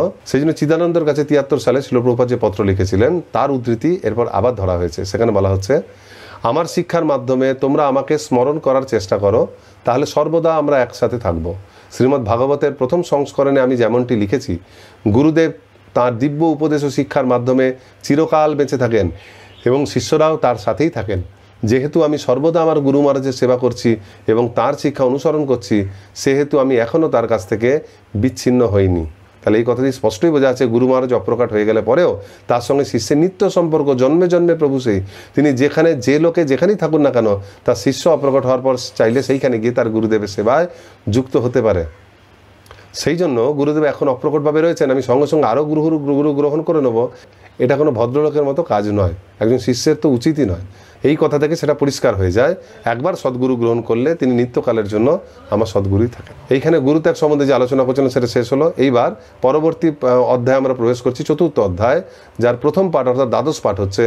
চিদানন্দের কাছে 73 সালে শিল প্রভুপাদ যে পত্র লিখেছিলেন তার উদ্ধৃতি এরপর আবার ধরা হয়েছে। সেখানে বলা হচ্ছে, আমার শিক্ষার মাধ্যমে তোমরা আমাকে স্মরণ করার চেষ্টা করো, তাহলে সর্বদা আমরা একসাথে থাকব। শ্রীমদ্ ভাগবতের প্রথম সংস্করণে আমি যেমনটি লিখেছি, গুরুদেব তাঁর দিব্য উপদেশ ও শিক্ষার মাধ্যমে চিরকাল বেঁচে থাকেন এবং শিষ্যরাও তার সাথেই থাকেন। যেহেতু আমি সর্বদা আমার গুরু মহারাজের সেবা করছি এবং তার শিক্ষা অনুসরণ করছি, সেহেতু আমি এখনও তার কাছ থেকে বিচ্ছিন্ন হইনি। তাহলে এই কথাটি স্পষ্টই বোঝা যাচ্ছে, গুরু মহারাজ অপ্রকাট হয়ে গেলে পরেও তার সঙ্গে শিষ্যের নিত্য সম্পর্ক, জন্মে জন্মে প্রভু সেই, তিনি যেখানে যে লোকে যেখানেই থাকুন না কেন, তার শিষ্য অপ্রকট হওয়ার পর চাইলে সেইখানে গিয়ে তার গুরুদেবের সেবায় যুক্ত হতে পারে। সেই জন্য গুরুদেব এখন অপ্রকটভাবে রয়েছেন, আমি সঙ্গে সঙ্গে আরও গুরু গ্রহণ করে নেব, এটা কোনো ভদ্রলোকের মতো কাজ নয়, একজন শিষ্যের তো উচিতই নয়। এই কথা থেকে সেটা পরিষ্কার হয়ে যায়, একবার সদ্গুরু গ্রহণ করলে তিনি নিত্যকালের জন্য আমার সদ্গুরুই থাকেন। এইখানে গুরুত্যাগ সম্বন্ধে যে আলোচনা করছিলেন সেটা শেষ হলো। এইবার পরবর্তী অধ্যায়ে আমরা প্রবেশ করছি, চতুর্থ অধ্যায়, যার প্রথম পাঠ অর্থাৎ দ্বাদশ পাঠ হচ্ছে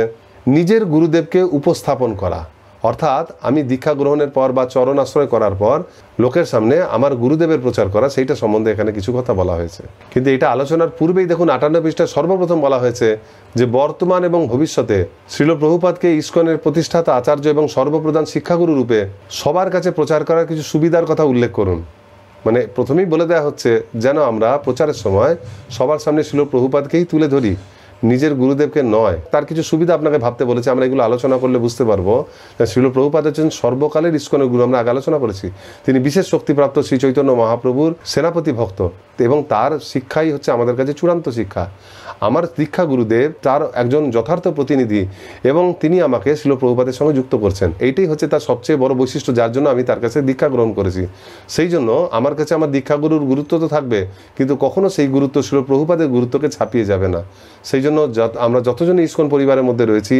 নিজের গুরুদেবকে উপস্থাপন করা। অর্থাৎ আমি দীক্ষা গ্রহণের পর বা চরণ আশ্রয় করার পর লোকের সামনে আমার গুরুদেবের প্রচার করা, সেইটা সম্বন্ধে এখানে কিছু কথা বলা হয়েছে। কিন্তু এটা আলোচনার পূর্বেই দেখুন 58 পৃষ্ঠায় সর্বপ্রথম বলা হয়েছে যে বর্তমান এবং ভবিষ্যতে শ্রীল প্রভুপাদকে ইসকনের প্রতিষ্ঠাতা আচার্য এবং সর্বপ্রধান শিক্ষাগুরু রূপে সবার কাছে প্রচার করার কিছু সুবিধার কথা উল্লেখ করুন। মানে প্রথমেই বলে দেওয়া হচ্ছে যেন আমরা প্রচারের সময় সবার সামনে শ্রীল প্রভুপাদকেই তুলে ধরি, নিজের গুরুদেবকে নয়। তার কিছু সুবিধা আপনাকে ভাবতে বলেছে, আমরা এগুলো আলোচনা করলে বুঝতে পারবো। শ্রীল প্রভুপাদ হচ্ছেন সর্বকালের ইসকনের গুরু, আমরা আগে আলোচনা করেছি। তিনি বিশেষ শক্তিপ্রাপ্ত শ্রী চৈতন্য মহাপ্রভুর সেনাপতি ভক্ত, এবং তার শিক্ষাই হচ্ছে আমাদের কাছে চূড়ান্ত শিক্ষা। আমার দীক্ষা গুরুদেব তার একজন যথার্থ প্রতিনিধি, এবং তিনি আমাকে শ্রীল প্রভুপাদের সঙ্গে যুক্ত করছেন। এইটাই হচ্ছে তার সবচেয়ে বড় বৈশিষ্ট্য, যার জন্য আমি তার কাছে দীক্ষা গ্রহণ করেছি। সেই জন্য আমার কাছে আমার দীক্ষাগুরুর গুরুত্ব তো থাকবে, কিন্তু কখনো সেই গুরুত্ব শ্রীল প্রভুপাদের গুরুত্বকে ছাপিয়ে যাবে না। সেই জন্য আমরা যতজন ইসকন পরিবারের মধ্যে রয়েছি,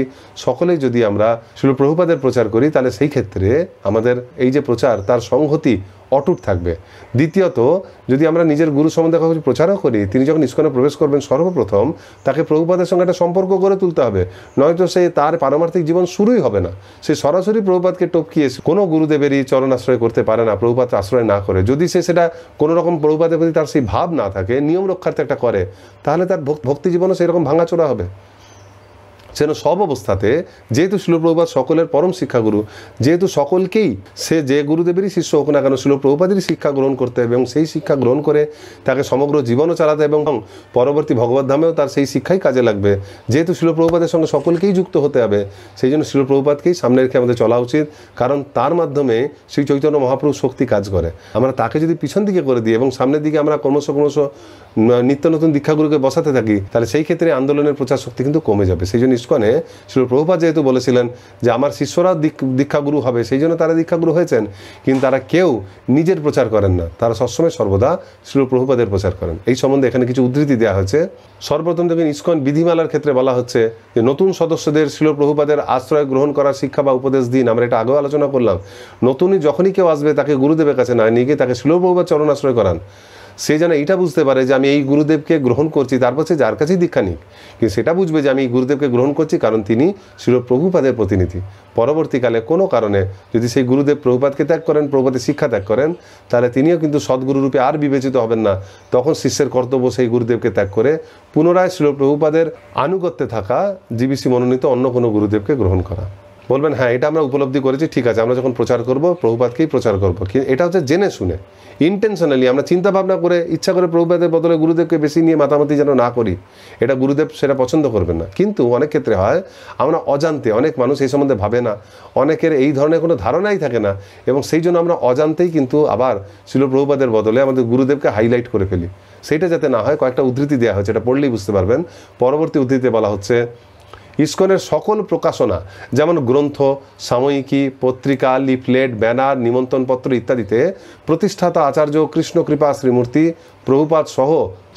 সকলেই যদি আমরা শ্রীল প্রভুপাদের প্রচার করি, তাহলে সেই ক্ষেত্রে আমাদের এই যে প্রচার, তার সংহতি অটুট থাকবে। দ্বিতীয়ত, যদি আমরা নিজের গুরু সম্বন্ধে কিছু প্রচারও করি, তিনি যখন ইসকনে প্রবেশ করবেন সর্বপ্রথম তাকে প্রভুপাদের সঙ্গে একটা সম্পর্ক গড়ে তুলতে হবে, নয়তো সে তার পারমার্থিক জীবন শুরুই হবে না। সে সরাসরি প্রভুপাদকে টপকিয়ে কোনো গুরুদেবেরই চরণ আশ্রয় করতে পারে না প্রভুপাদ আশ্রয় না করে। যদি সে সেটা কোনো রকম প্রভুপাদের প্রতি তার সেই ভাব না থাকে, নিয়ম রক্ষার্থে একটা করে, তাহলে তার ভক্তি জীবনও সেই রকম ভাঙাচোরা হবে। যেন সব অবস্থাতে, যেহেতু শ্রীল প্রভুপাদ সকলের পরম শিক্ষাগুরু, যেহেতু সকলকেই সে যে গুরুদেবেরই শিষ্য হোক না কেন শ্রীল প্রভুপাদেরই শিক্ষা গ্রহণ করতে হবে, এবং সেই শিক্ষা গ্রহণ করে তাকে সমগ্র জীবনও চালাতে, এবং পরবর্তী ভগবত ধামেও তার সেই শিক্ষাই কাজে লাগবে। যেহেতু শ্রীল প্রভুপাদের সঙ্গে সকলকেই যুক্ত হতে হবে, সেই জন্য শ্রীল প্রভুপাদকেই সামনে রেখে আমাদের চলা উচিত, কারণ তার মাধ্যমে শ্রী চৈতন্য মহাপ্রভু শক্তি কাজ করে। আমরা তাকে যদি পিছন দিকে করে দিই এবং সামনের দিকে আমরা ক্রমশ নিত্য নতুন দীক্ষাগুরুকে বসাতে থাকি, তাহলে সেই ক্ষেত্রে আন্দোলনের প্রচার শক্তি কিন্তু কমে যাবে। সেই জন্য ইসকনে শ্রীল প্রভুপাদ যেহেতু বলেছিলেন যে আমার শিষ্যরা দীক্ষাগুরু হবে, সেই জন্য তারা দীক্ষাগুরু হয়েছেন, কিন্তু তারা কেউ নিজের প্রচার করেন না, তারা সবসময় সর্বদা শ্রীল প্রভুপাদের প্রচার করেন। এই সম্বন্ধে এখানে কিছু উদ্ধৃতি দেওয়া হয়েছে। সর্বপ্রথম দেখুন, ইসকন বিধিমালার ক্ষেত্রে বলা হচ্ছে যে নতুন সদস্যদের শ্রীল প্রভুপাদের আশ্রয় গ্রহণ করার শিক্ষা বা উপদেশ দিন। আমরা এটা আগেও আলোচনা করলাম। নতুনই যখনই কেউ আসবে তাকে গুরুদেবের কাছে না নিয়ে গিয়ে তাকে শ্রীল প্রভুপাদ চরণ আশ্রয় করান। সে যেন এইটা বুঝতে পারে যে আমি এই গুরুদেবকে গ্রহণ করছি, তারপর সে যার কাছেই দীক্ষা নিক, কিন্তু সেটা বুঝবে যে আমি এই গুরুদেবকে গ্রহণ করছি কারণ তিনি শ্রীল প্রভুপাদের প্রতিনিধি। পরবর্তীকালে কোনো কারণে যদি সেই গুরুদেব প্রভুপাদকে ত্যাগ করেন, প্রভুপাদের শিক্ষা ত্যাগ করেন, তাহলে তিনিও কিন্তু সদ্গুরুরূপে আর বিবেচিত হবেন না। তখন শিষ্যের কর্তব্য সেই গুরুদেবকে ত্যাগ করে পুনরায় শ্রীল প্রভুপাদের আনুগত্যে থাকা জিবিসি মনোনীত অন্য কোনো গুরুদেবকে গ্রহণ করা। বলবেন হ্যাঁ, এটা আমরা উপলব্ধি করেছি, ঠিক আছে, আমরা যখন প্রচার করব প্রভুপাদকেই প্রচার করবো। কিন্তু এটা হচ্ছে জেনে শুনে, ইন্টেনশনালি আমরা চিন্তা ভাবনা করে ইচ্ছা করে প্রভুপাদের বদলে গুরুদেবকে বেশি নিয়ে মাতামাতি যেন না করি, এটা গুরুদেব সেটা পছন্দ করবেন না। কিন্তু অনেক ক্ষেত্রে হয় আমরা অজান্তে, অনেক মানুষ এই সম্বন্ধে ভাবে না, অনেকের এই ধরনের কোনো ধারণাই থাকে না, এবং সেই জন্য আমরা অজান্তেই কিন্তু আবার শ্রীল প্রভুপাদের বদলে আমাদের গুরুদেবকে হাইলাইট করে ফেলি। সেইটা যাতে না হয় কয়েকটা উদ্ধৃতি দেওয়া হয়েছে, এটা পড়লেই বুঝতে পারবেন। পরবর্তী উদ্ধৃতিতে বলা হচ্ছে ইসকনের সকল প্রকাশনা যেমন গ্রন্থ, সাময়িকী, পত্রিকা, লিফলেট, ব্যানার, নিমন্ত্রণপত্র ইত্যাদিতে প্রতিষ্ঠাতা আচার্য কৃষ্ণ কৃপা শ্রীমূর্তি প্রভুপাদ সহ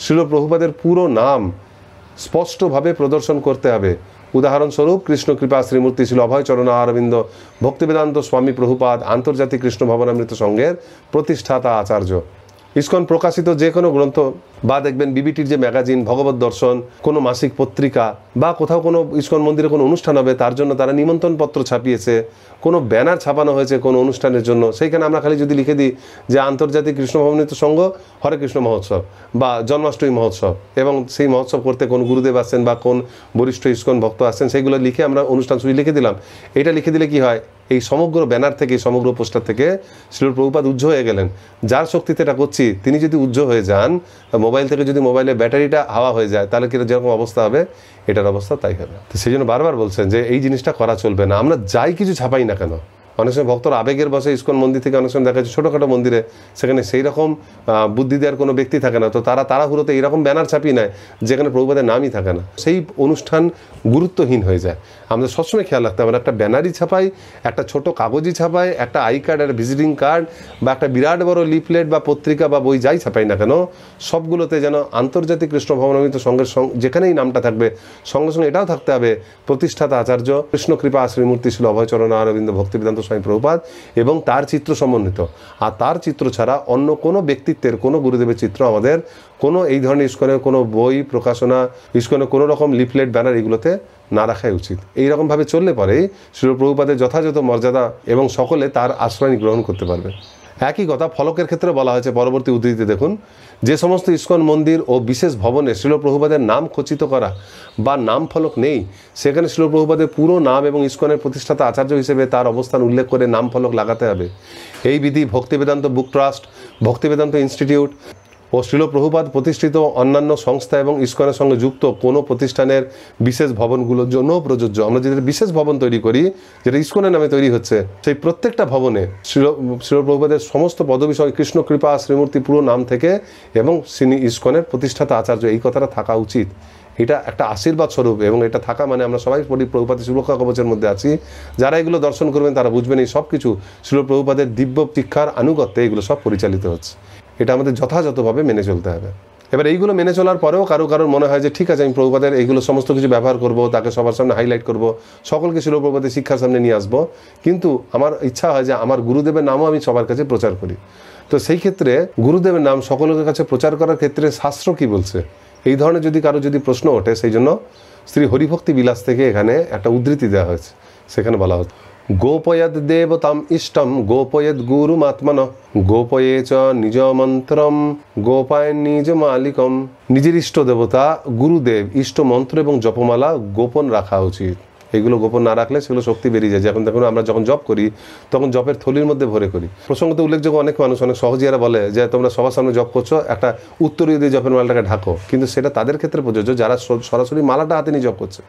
শ্রীল প্রভুপাদের পুরো নাম স্পষ্টভাবে প্রদর্শন করতে হবে। উদাহরণস্বরূপ কৃষ্ণ কৃপা শ্রীমূর্তি ছিল অভয়চরণ অরবিন্দ ভক্তিবেদান্ত স্বামী প্রভুপাদ আন্তর্জাতিক কৃষ্ণ ভবনামৃত সংঘের প্রতিষ্ঠাতা আচার্য। ইসকন প্রকাশিত যে কোনো গ্রন্থ বা দেখবেন বিবিটির যে ম্যাগাজিন, ভগবত দর্শন, কোনো মাসিক পত্রিকা বা কোথাও কোনো ইসকন মন্দিরে কোনো অনুষ্ঠান হবে তার জন্য তারা নিমন্ত্রণপত্র ছাপিয়েছে, কোনো ব্যানার ছাপানো হয়েছে কোনো অনুষ্ঠানের জন্য, সেইখানে আমরা খালি যদি লিখে দিই যে আন্তর্জাতিক কৃষ্ণ ভবনামৃত সংঘ হরে কৃষ্ণ মহোৎসব বা জন্মাষ্টমী মহোৎসব, এবং সেই মহোৎসব করতে কোন গুরুদেব আসছেন বা কোন বরিষ্ঠ ইসকন ভক্ত আসছেন সেইগুলো লিখে আমরা অনুষ্ঠান সূচি লিখে দিলাম। এটা লিখে দিলে কি হয়, এই সমগ্র ব্যানার থেকে সমগ্র পোস্টার থেকে শ্রীল প্রভুপাদ উজ্জ্ব হয়ে গেলেন। যার শক্তিতে এটা করছি তিনি যদি উজ্জ্ব হয়ে যান, মোবাইল থেকে যদি মোবাইলের ব্যাটারিটা হাওয়া হয়ে যায় তাহলে কি যেরকম অবস্থা হবে এটার অবস্থা তাই হবে। তো সেই জন্য বারবার বলছেন যে এই জিনিসটা করা চলবে না। আমরা যাই কিছু ছাপাই না কেন, অনেক সময় ভক্তরা আবেগের বসে ইসকন মন্দির থেকে অনেক সময় দেখা যাচ্ছে ছোটোখাটো মন্দিরে সেখানে সেই রকম বুদ্ধি দেওয়ার কোনো ব্যক্তি থাকে না, তো তারা তাড়াহুড়োতে এইরকম ব্যানার ছাপিয়ে নেয় যেখানে প্রভুপাদের নামই থাকে না, সেই অনুষ্ঠান গুরুত্বহীন হয়ে যায়। আমাদের সবসময় খেয়াল রাখতে হবে, আমরা একটা ব্যানারই ছাপাই, একটা ছোট কাগজই ছাপাই, একটা আই কার্ড, একটা ভিজিটিং কার্ড বা একটা বিরাট বড় লিফলেট বা পত্রিকা বা বই যাই ছাপাই না কেন, সবগুলোতে যেন আন্তর্জাতিক কৃষ্ণ ভবনামৃত সংঘের যেখানেই নামটা থাকবে সঙ্গে সঙ্গে এটাও থাকতে হবে প্রতিষ্ঠাতা আচার্য কৃষ্ণ কৃপা শ্রীমূর্তি ছিল অভয়চরণ অরবিন্দ ভক্তিবেদান্ত স্বামী প্রভুপাদ এবং তার চিত্র সমন্বিত। আর তার চিত্র ছাড়া অন্য কোনো ব্যক্তিত্বের কোনো গুরুদেবের চিত্র আমাদের কোনো এই ধরনের ইসকনের কোনো বই প্রকাশনা, ইসকনের কোনো রকম লিফলেট ব্যানার এগুলোতে না রাখাই উচিত। এইরকমভাবে চললে পরেই শ্রীল প্রভুপাদের যথাযথ মর্যাদা এবং সকলে তার আশ্রয় গ্রহণ করতে পারবে। একই কথা ফলকের ক্ষেত্রে বলা হয়েছে। পরবর্তী উদ্ধৃতিতে দেখুন, যে সমস্ত ইসকন মন্দির ও বিশেষ ভবনে শ্রীল প্রভুপাদের নাম খচিত করা বা নাম ফলক নেই সেখানে শ্রীল প্রভুপাদের পুরো নাম এবং ইসকনের প্রতিষ্ঠাতা আচার্য হিসেবে তার অবস্থান উল্লেখ করে নাম ফলক লাগাতে হবে। এই বিধি ভক্তিবেদান্ত বুক ট্রাস্ট, ভক্তিবেদান্ত ইনস্টিটিউট ও শ্রীল প্রভুপাদ প্রতিষ্ঠিত অন্যান্য সংস্থা এবং ইসকনের সঙ্গে যুক্ত কোনো প্রতিষ্ঠানের বিশেষ ভবনগুলোর জন্য প্রযোজ্য। আমরা যেটা বিশেষ ভবন তৈরি করি, যেটা ইসকনের নামে তৈরি হচ্ছে, সেই প্রত্যেকটা ভবনে শ্রীল প্রভুপাদের সমস্ত পদবী সঙ্গে কৃষ্ণ কৃপা শ্রীমূর্তি পুরো নাম থেকে এবং তিনি ইসকনের প্রতিষ্ঠাতা আচার্য এই কথাটা থাকা উচিত। এটা একটা আশীর্বাদ স্বরূপ এবং এটা থাকা মানে আমরা সবাই প্রভুপাদের সুরক্ষা কবচের মধ্যে আছি। যারা এগুলো দর্শন করবেন তারা বুঝবেন এই সব কিছু শ্রীল প্রভুপাদের দিব্য শিক্ষার আনুগত্যে এগুলো সব পরিচালিত হচ্ছে। এটা আমাদের যথাযথভাবে মেনে চলতে হবে। এবার এইগুলো মেনে চলার পরেও কারোর মনে হয় যে ঠিক আছে আমি প্রভুপাদের এইগুলো সমস্ত কিছু ব্যবহার করব, তাকে সবার সামনে হাইলাইট করব, সকলকে শ্রীল প্রভুপাদের শিক্ষার সামনে নিয়ে আসবো, কিন্তু আমার ইচ্ছা হয় যে আমার গুরুদেবের নামও আমি সবার কাছে প্রচার করি। তো সেই ক্ষেত্রে গুরুদেবের নাম সকলের কাছে প্রচার করার ক্ষেত্রে শাস্ত্র কি বলছে, এই ধরনের যদি কারো প্রশ্ন ওঠে, সেই জন্য শ্রী হরিভক্তি বিলাস থেকে এখানে একটা উদ্ধৃতি দেওয়া হয়েছে। সেখানে বলা হচ্ছে, গোপয়দ দেবতাম ইষ্টম গোপয়দ গুরুমাত্মন গোপয়ে চ নিজ মন্ত্রম গোপায় নিজ মালিকম। নিজের ইষ্ট দেবতা গুরুদেব, ইষ্ট মন্ত্র এবং জপমালা গোপন রাখা উচিত। এগুলো গোপন না রাখলে সেগুলো শক্তি বেরিয়ে যায়। যখন দেখুন আমরা যখন জপ করি তখন জপের থলির মধ্যে ভরে করি। প্রসঙ্গত উল্লেখযোগ্য অনেক মানুষ অনেক সহজিয়ারা বলে যে তোমরা সবার সামনে জপ করছো, একটা উত্তরীয় দিয়ে জপের মালাটাকে ঢাকো, কিন্তু সেটা তাদের ক্ষেত্রে প্রযোজ্য যারা সরাসরি মালাটা হাতে নিয়ে জপ করছে।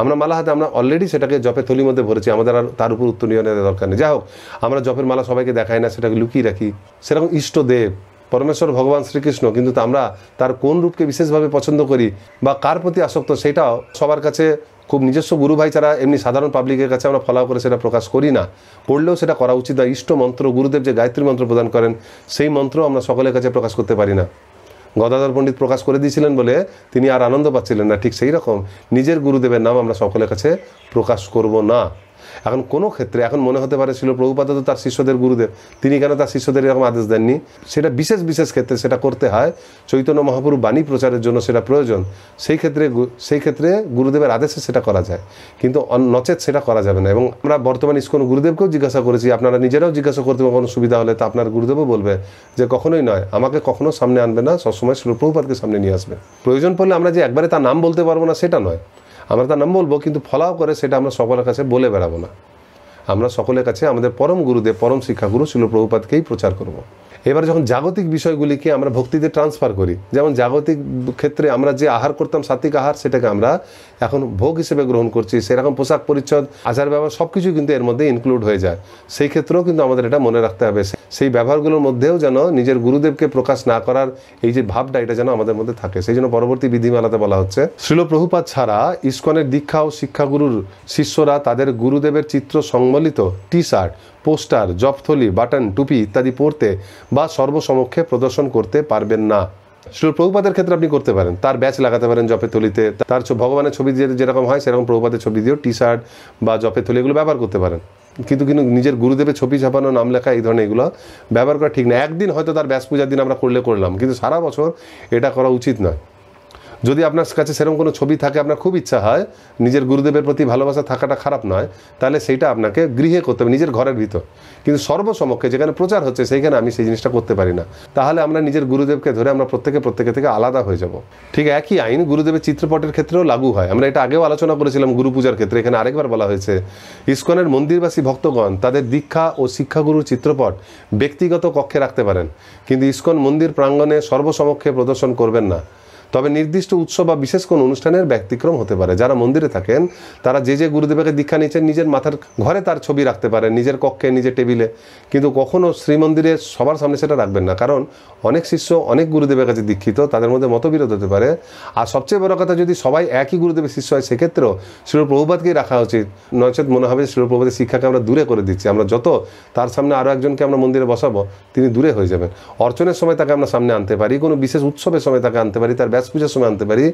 আমরা মালা হাতে আমরা অলরেডি সেটাকে জপের থলির মধ্যে ভরেছি, আমাদের আর তার উপর উত্তরীয় নেওয়ার দরকার নেই। যাই হোক, আমরা জপের মালা সবাইকে দেখাই না, সেটাকে লুকিয়ে রাখি। সেরকম ইষ্টদেব পরমেশ্বর ভগবান শ্রীকৃষ্ণ, কিন্তু আমরা তার কোন রূপকে বিশেষভাবে পছন্দ করি বা কার প্রতি আসক্ত সেটাও সবার কাছে খুব নিজস্ব গুরু ভাই ছাড়া এমনি সাধারণ পাবলিকের কাছে আমরা ফলো করে সেটা প্রকাশ করি না। করলেও সেটা করা উচিত না। ইষ্ট মন্ত্র গুরুদেব যে গায়ত্রী মন্ত্র প্রদান করেন সেই মন্ত্র আমরা সকলের কাছে প্রকাশ করতে পারি না। গদাধর পণ্ডিত প্রকাশ করে দিয়েছিলেন বলে তিনি আর আনন্দ পাচ্ছিলেন না, ঠিক সেই রকম নিজের গুরুদেবের নাম আমরা সকলের কাছে প্রকাশ করব না। এখন কোনো ক্ষেত্রে এখন মনে হতে পারে ছিল প্রভুপাদ তো তার শিষ্যদের গুরুদেব, তিনি কেন তার শিষ্যদের এরকম আদেশ দেননি? সেটা বিশেষ বিশেষ ক্ষেত্রে সেটা করতে হয়, চৈতন্য মহাপ্রভু বাণী প্রচারের জন্য সেটা প্রয়োজন। সেই ক্ষেত্রে গুরুদেবের আদেশে সেটা করা যায়, কিন্তু নচেত সেটা করা যাবে না। এবং আমরা বর্তমানে ইসকন গুরুদেবকেও জিজ্ঞাসা করেছি, আপনারা নিজেরাও জিজ্ঞাসা করতে কোনো সুবিধা হলে তা আপনার গুরুদেবও বলবে যে কখনোই নয়, আমাকে কখনো সামনে আনবে না, সবসময় শ্রী প্রভুপাদকে সামনে নিয়ে আসবে। প্রয়োজন পড়লে আমরা যে একবারে তার নাম বলতে পারবো না সেটা নয়, আমরা তার নাম বলবো, কিন্তু ফলাও করে সেটা আমরা সকলের কাছে বলে বেড়াবো না। আমরা সকলের কাছে আমাদের পরম গুরুদেব পরম শিক্ষাগুরু শ্রীল প্রভুপাদকেই প্রচার করব। এবার যখন জাগতিক বিষয়গুলিকে আমরা ভক্তিতে ট্রান্সফার করি, যেমন জাগতিক ক্ষেত্রে আমরা যে আহার করতাম সাত্বিক আহার, সেটাকে আমরা এখন ভোগ হিসেবে গ্রহণ করছি, সেরকম পোশাক পরিচ্ছদ আচার ব্যবহার সব কিছু কিন্তু এর মধ্যে ইনক্লুড হয়ে যায়। সেই ক্ষেত্রেও কিন্তু আমাদের এটা মনে রাখতে হবে, সেই ব্যবহারগুলোর মধ্যেও যেন নিজের গুরুদেবকে প্রকাশ না করার এই যে ভাবটা, এটা যেন আমাদের মধ্যে থাকে। সেই জন্য পরবর্তী বিধিমালাতে বলা হচ্ছে, শ্রীল প্রভুপাদ ছাড়া ইসকনের দীক্ষা ও শিক্ষাগুরুর শিষ্যরা তাদের গুরুদেবের চিত্র সংবলিত টি শার্ট, পোস্টার, জপথলি, বাটন, টুপি ইত্যাদি পরতে বা সর্বসমক্ষে প্রদর্শন করতে পারবেন না। শ্রীল প্রভুপাদের ক্ষেত্রে আপনি করতে পারেন, তার ব্যাচ লাগাতে পারেন জপের থলিতে, তার ভগবানের ছবি দিয়ে যেরকম হয় সেরকম প্রভুপাদের ছবি দিয়েও টি শার্ট বা জপের থলি এগুলো ব্যবহার করতে পারেন। কিন্তু নিজের গুরুদেবের ছবি ছাপানো, নাম লেখা, এই ধরনের এগুলো ব্যবহার করা ঠিক না। একদিন হয়তো তার ব্যাস পূজার দিন আমরা করলাম, কিন্তু সারা বছর এটা করা উচিত নয়। যদি আপনার কাছে সেরকম কোনো ছবি থাকে, আপনার খুব ইচ্ছা হয়, নিজের গুরুদেবের প্রতি ভালোবাসা থাকাটা খারাপ নয়, তাহলে সেইটা আপনাকে গৃহে করতে হবে, নিজের ঘরের ভিতর। কিন্তু সর্বসমক্ষে যেখানে প্রচার হচ্ছে সেইখানে আমি সেই জিনিসটা করতে পারি না। তাহলে আমরা নিজের গুরুদেবকে ধরে আমরা প্রত্যেকে থেকে আলাদা হয়ে যাব। ঠিক একই আইন গুরুদেবের চিত্রপটের ক্ষেত্রেও লাগু হয়। আমরা এটা আগেও আলোচনা করেছিলাম গুরু পূজার ক্ষেত্রে, এখানে আরেকবার বলা হয়েছে, ইসকনের মন্দিরবাসী ভক্তগণ তাদের দীক্ষা ও শিক্ষাগুরুর চিত্রপট ব্যক্তিগত কক্ষে রাখতে পারেন, কিন্তু ইসকন মন্দির প্রাঙ্গণে সর্বসমক্ষে প্রদর্শন করবেন না। তবে নির্দিষ্ট উৎসব বা বিশেষ কোনো অনুষ্ঠানের ব্যতিক্রম হতে পারে। যারা মন্দিরে থাকেন তারা যে গুরুদেবকে দীক্ষা নিচ্ছেন নিজের মাথার ঘরে তার ছবি রাখতে পারেন, নিজের কক্ষে, নিজের টেবিলে, কিন্তু কখনো শ্রীমন্দিরে সবার সামনে সেটা রাখবেন না। কারণ অনেক শিষ্য অনেক গুরুদেবের কাছে দীক্ষিত, তাদের মধ্যে মতবিরোধ হতে পারে। আর সবচেয়ে বড় কথা, যদি সবাই একই গুরুদেবের শিষ্য হয় সেক্ষেত্রেও শ্রীল প্রভুপাদকেই রাখা উচিত। নচেত মনে হবে শ্রীল প্রভুপাদের শিক্ষাকে আমরা দূরে করে দিচ্ছি। আমরা যত তার সামনে আরও একজনকে আমরা মন্দিরে বসাবো, তিনি দূরে হয়ে যাবেন। অর্চনের সময় তাকে আমরা সামনে আনতে পারি, কোনো বিশেষ উৎসবের সময় তাকে আনতে পারি, তার ব্যাস পূজার সময় আনতে পারি,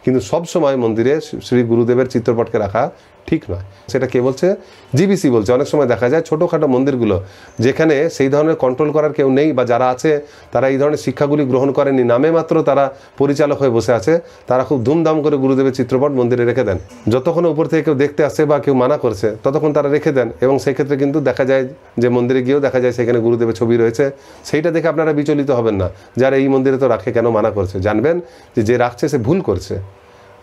কিন্তু সব সময় মন্দিরে শ্রী গুরুদেবের চিত্রপটকে রাখা ঠিক নয়। সেটা কে বলছে? জিবিসি বলছে। অনেক সময় দেখা যায় ছোটোখাটো মন্দিরগুলো যেখানে সেই ধরনের কন্ট্রোল করার কেউ নেই, বা যারা আছে তারা এই ধরনের শিক্ষাগুলি গ্রহণ করেনি, নামে মাত্র তারা পরিচালক হয়ে বসে আছে, তারা খুব ধুমধাম করে গুরুদেবের চিত্রপট মন্দিরে রেখে দেন। যতক্ষণ উপর থেকে কেউ দেখতে আসে বা কেউ মানা করছে ততক্ষণ তারা রেখে দেন, এবং সেই ক্ষেত্রে কিন্তু দেখা যায় যে মন্দিরে গিয়েও দেখা যায় সেখানে গুরুদেবের ছবি রয়েছে। সেইটা দেখে আপনারা বিচলিত হবেন না, যারা এই মন্দিরে তো রাখে কেন মানা করছে। জানবেন যে রাখছে সে ভুল করছে,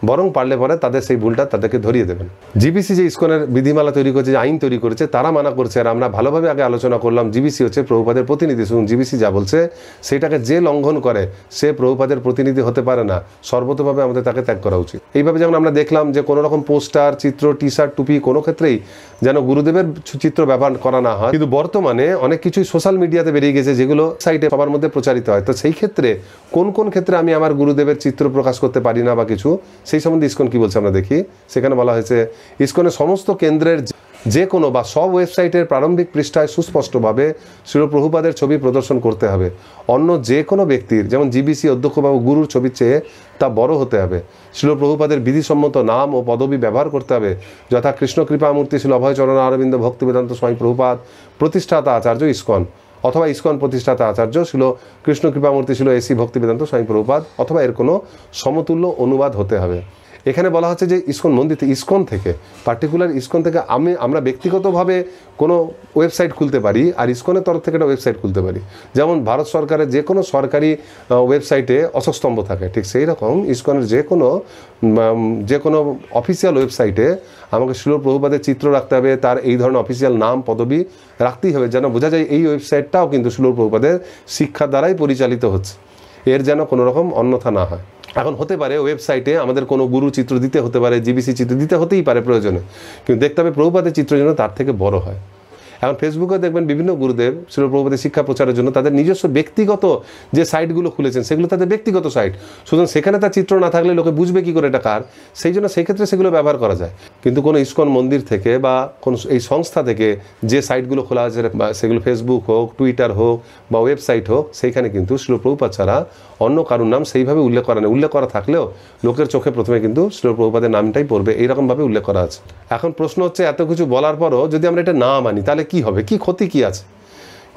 বরং পারলে পরে তাদের সেই ভুলটা তাদেরকে ধরিয়ে দেবেন। জিবিসি যে ইসকনের বিধিমালা তৈরি করেছে, যে আইন তৈরি করেছে, তারা মানা করছে। আর আমরা ভালোভাবে আগে আলোচনা করলাম, জিবিসি হচ্ছে প্রভুপাদের প্রতিনিধি। শুনুন জিবিসি যা বলছে, সেটাকে যে লঙ্ঘন করে সে প্রভুপাদের প্রতিনিধি হতে পারে না। সর্বতভাবে আমাদের তাকে ত্যাগ করা উচিত। এইভাবে যেমন আমরা দেখলাম যে কোনো রকম পোস্টার, চিত্র, টি শার্ট, টুপি কোনো ক্ষেত্রেই যেন গুরুদেবের চিত্র ব্যবহার করা না হয়। কিন্তু বর্তমানে অনেক কিছুই সোশ্যাল মিডিয়াতে বেরিয়ে গেছে, যেগুলো সাইটে সবার মধ্যে প্রচারিত হয়। তো সেই ক্ষেত্রে কোন ক্ষেত্রে আমি আমার গুরুদেবের চিত্র প্রকাশ করতে পারি না বা কিছু, সেই সম্বন্ধে ইসকন কি বলছে আমরা দেখি। সেখানে বলা হয়েছে, ইসকনের সমস্ত কেন্দ্রের যে কোনো বা সব ওয়েবসাইটের প্রারম্ভিক পৃষ্ঠায় সুস্পষ্টভাবে শ্রীল প্রভুপাদের ছবি প্রদর্শন করতে হবে। অন্য যে কোনো ব্যক্তির, যেমন জিবিসি অধ্যক্ষ বা গুরুর ছবির চেয়ে তা বড় হতে হবে। শ্রীল প্রভুপাদের বিধিসম্মত নাম ও পদবি ব্যবহার করতে হবে, যথা কৃষ্ণ কৃপামূর্তি শ্রীল অভয়চরণ অরবিন্দ ভক্তিবেদান্ত স্বামী প্রভুপাদ প্রতিষ্ঠাতা আচার্য ইসকন, অথবা ইসকন প্রতিষ্ঠাতা আচার্য ছিল কৃষ্ণ কৃপামূর্তি ছিল এসি ভক্তিবেদান্ত স্বামী প্রভুপাদ, অথবা এর কোনো সমতুল্য অনুবাদ হতে হবে। এখানে বলা হচ্ছে যে ইসকন মন্দির, ইসকন থেকে, পার্টিকুলার ইসকন থেকে আমরা ব্যক্তিগতভাবে কোনো ওয়েবসাইট খুলতে পারি, আর ইসকনের তরফ থেকে একটা ওয়েবসাইট খুলতে পারি। যেমন ভারত সরকারের যে কোনো সরকারি ওয়েবসাইটে অশোকস্তম্ভ থাকে, ঠিক সেই রকম ইসকনের যে কোনো অফিসিয়াল ওয়েবসাইটে আমাকে শ্রীল প্রভুপাদের চিত্র রাখতে হবে, তার এই ধরনের অফিসিয়াল নাম পদবি রাখতেই হবে, যেন বোঝা যায় এই ওয়েবসাইটটাও কিন্তু শ্রীল প্রভুপাদের শিক্ষা দ্বারাই পরিচালিত হচ্ছে, এর যেন কোনো রকম অন্যথা না হয়। এখন হতে পারে ওয়েবসাইটে আমাদের কোনো গুরু চিত্র দিতে হতে পারে, জিবিসি চিত্র দিতে হতেই পারে প্রয়োজনে, কিন্তু দেখতে হবে প্রভুপাদের চিত্র যেন তার থেকে বড় হয়। এখন ফেসবুকে দেখবেন বিভিন্ন গুরুদেব শ্রীল প্রভুপাদের শিক্ষা প্রচারের জন্য তাদের নিজস্ব ব্যক্তিগত যে সাইটগুলো খুলেছেন, সেগুলো তাদের ব্যক্তিগত সাইট, সুতরাং সেখানে তার চিত্র না থাকলে লোকে বুঝবে কী করে এটা কার, সেই জন্য সেই ক্ষেত্রে সেগুলো ব্যবহার করা যায়। কিন্তু কোনো ইসকন মন্দির থেকে বা কোনো এই সংস্থা থেকে যে সাইটগুলো খোলা আছে, সেগুলো ফেসবুক হোক, টুইটার হোক বা ওয়েবসাইট হোক, সেইখানে কিন্তু শ্রীল প্রভুপাদ ছাড়া অন্য কারোর নাম সেইভাবে উল্লেখ করা নেই। উল্লেখ করা থাকলেও লোকের চোখে প্রথমে কিন্তু শ্রীল প্রভুপাদের নামটাই পড়বে, এইরকমভাবে উল্লেখ করা আছে। এখন প্রশ্ন হচ্ছে, এত কিছু বলার পরও যদি আমরা এটা না মানি তাহলে কি হবে, কি ক্ষতি কি আছে,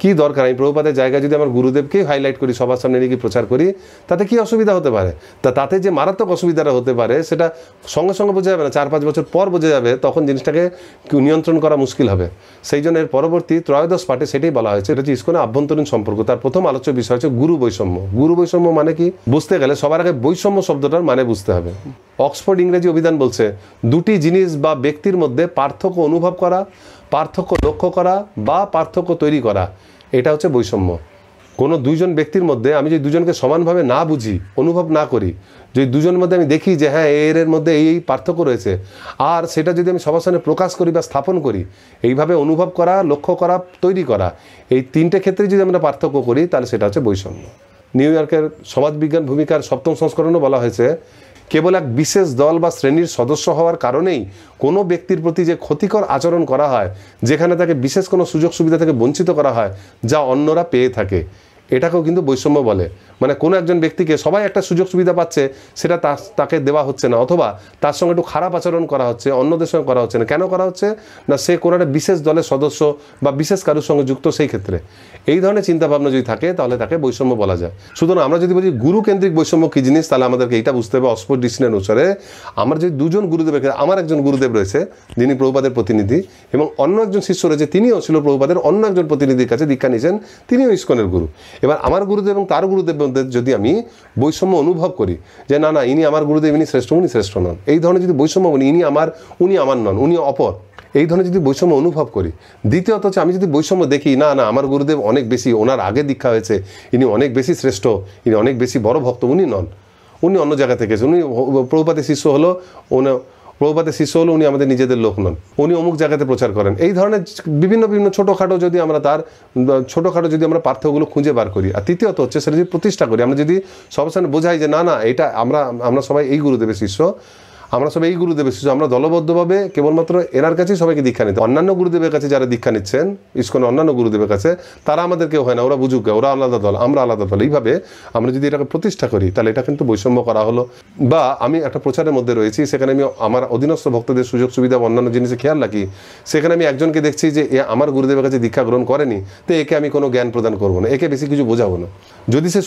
কি দরকার? আমি প্রভুপাদের জায়গায় যদি আমার গুরুদেবকেই হাইলাইট করি, সবার সামনে নিয়ে প্রচার করি, তাতে কি অসুবিধা হতে পারে? তাতে যে মারাত্মক অসুবিধাটা হতে পারে সেটা সঙ্গে সঙ্গে বোঝা যাবে না, 4-5 বছর পর বোঝা যাবে, তখন জিনিসটাকে নিয়ন্ত্রণ করা মুশকিল হবে। সেই জন্য এর পরবর্তী 13 পাঠে সেটাই বলা হয়েছে, এটা হচ্ছে ইসকনের আভ্যন্তরীণ সম্পর্ক। তার প্রথম আলোচ্য বিষয় হচ্ছে গুরু বৈষম্য। গুরু বৈষম্য মানে কি বুঝতে গেলে সবার আগে বৈষম্য শব্দটার মানে বুঝতে হবে। অক্সফোর্ড ইংরেজি অভিধান বলছে, দুটি জিনিস বা ব্যক্তির মধ্যে পার্থক্য অনুভব করা, পার্থক্য লক্ষ্য করা বা পার্থক্য তৈরি করা, এটা হচ্ছে বৈষম্য। কোনো দুইজন ব্যক্তির মধ্যে আমি যদি দুজনকে সমানভাবে না বুঝি, অনুভব না করি, যদি দুজনের মধ্যে আমি দেখি যে হ্যাঁ এর মধ্যে এই পার্থক্য রয়েছে, আর সেটা যদি আমি সবার সামনে প্রকাশ করি বা স্থাপন করি, এইভাবে অনুভব করা, লক্ষ্য করা, তৈরি করা, এই তিনটে ক্ষেত্রে যদি আমরা পার্থক্য করি তাহলে সেটা হচ্ছে বৈষম্য। নিউ ইয়র্কের সমাজবিজ্ঞান ভূমিকার 7ম সংস্করণও বলা হয়েছে, কেবল এক বিশেষ দল বা শ্রেণীর সদস্য হওয়ার কারণেই কোনো ব্যক্তির প্রতি যে ক্ষতিকর আচরণ করা হয়, যেখানে তাকে বিশেষ কোনো সুযোগ সুবিধা থেকে বঞ্চিত করা হয় যা অন্যরা পেয়ে থাকে, এটাকেও কিন্তু বৈষম্য বলে। মানে কোনো একজন ব্যক্তিকে সবাই একটা সুযোগ সুবিধা পাচ্ছে, সেটা তাকে দেওয়া হচ্ছে না, অথবা তার সঙ্গে একটু খারাপ আচরণ করা হচ্ছে, অন্যদের সঙ্গে করা হচ্ছে না। কেন করা হচ্ছে না? সে কোনো একটা বিশেষ দলের সদস্য বা বিশেষ কারোর সঙ্গে যুক্ত, সেই ক্ষেত্রে এই ধরনের চিন্তাভাবনা যদি থাকে তাহলে তাকে বৈষম্য বলা যায়। সুতরাং আমরা যদি বলি গুরুকেন্দ্রিক বৈষম্য কী জিনিস, তাহলে আমাদেরকে এইটা বুঝতে হবে অক্সফোর্ড ডিকশনারি অনুসারে, আমরা যদি দুজন গুরুদেবের, আমার একজন গুরুদেব রয়েছে যিনি প্রভুপাদের প্রতিনিধি, এবং অন্য একজন শিষ্য রয়েছে তিনিও ছিল প্রভুপাদের অন্য একজন প্রতিনিধির কাছে দীক্ষা নিয়েছেন, তিনিও ইসকনের গুরু। এবার আমার গুরুদেব এবং তার গুরুদেবের মধ্যে যদি আমি বৈষম্য অনুভব করি যে না না ইনি আমার গুরুদেব, ইনি শ্রেষ্ঠ, উনি শ্রেষ্ঠ নন, এই ধরনের যদি বৈষম্য বলি, ইনি আমার, উনি আমার নন, উনি অপর, এই ধরনের যদি বৈষম্য অনুভব করি। দ্বিতীয়ত হচ্ছে আমি যদি বৈষম্য দেখি না না আমার গুরুদেব অনেক বেশি, ওনার আগে দীক্ষা হয়েছে, ইনি অনেক বেশি শ্রেষ্ঠ, ইনি অনেক বেশি বড় ভক্ত, উনি নন, উনি অন্য জায়গা থেকে এসেছেন, উনি প্রভুপাদের শিষ্য হলো, প্রভুপাদের শিষ্য হলো, উনি আমাদের নিজেদের লোক নন, উনি অমুক জায়গাতে প্রচার করেন। এই ধরনের বিভিন্ন ছোটোখাটো যদি আমরা আমরা পার্থক্যগুলো খুঁজে বার করি। আর তৃতীয়ত হচ্ছে সেটা যদি প্রতিষ্ঠা করি, আমরা যদি সবার সামনে বোঝাই যে না না এটা আমরা সবাই এই গুরুদেবের শিষ্য, আমরা সবাই এই গুরুদেবের শিষ্য, আমরা দলবদ্ধভাবে কেবলমাত্র এনার কাছেই সবাইকে দীক্ষা নিতে। অন্যান্য গুরুদেবের কাছে যারা দীক্ষা নিচ্ছেন, ইসকনের অন্যান্য গুরুদেবের কাছে, তারা আমাদের কেউ হয় না, ওরা বুঝুক, ওরা আলাদা দল, আমরা আলাদা দল। এইভাবে আমরা যদি এটাকে প্রতিষ্ঠা করি তাহলে এটা কিন্তু বৈষম্য করা হলো। বা আমি একটা প্রচারের মধ্যে রয়েছি, সেখানে আমি আমার অধীনস্থ ভক্তদের সুযোগ সুবিধা বা অন্যান্য জিনিসে খেয়াল রাখি, সেখানে আমি একজনকে দেখছি যে এ আমার গুরুদেবের কাছে দীক্ষা গ্রহণ করেনি, তো একে আমি কোনো জ্ঞান প্রদান করবো না, একে বেশি কিছু বোঝাবো না। যদি সে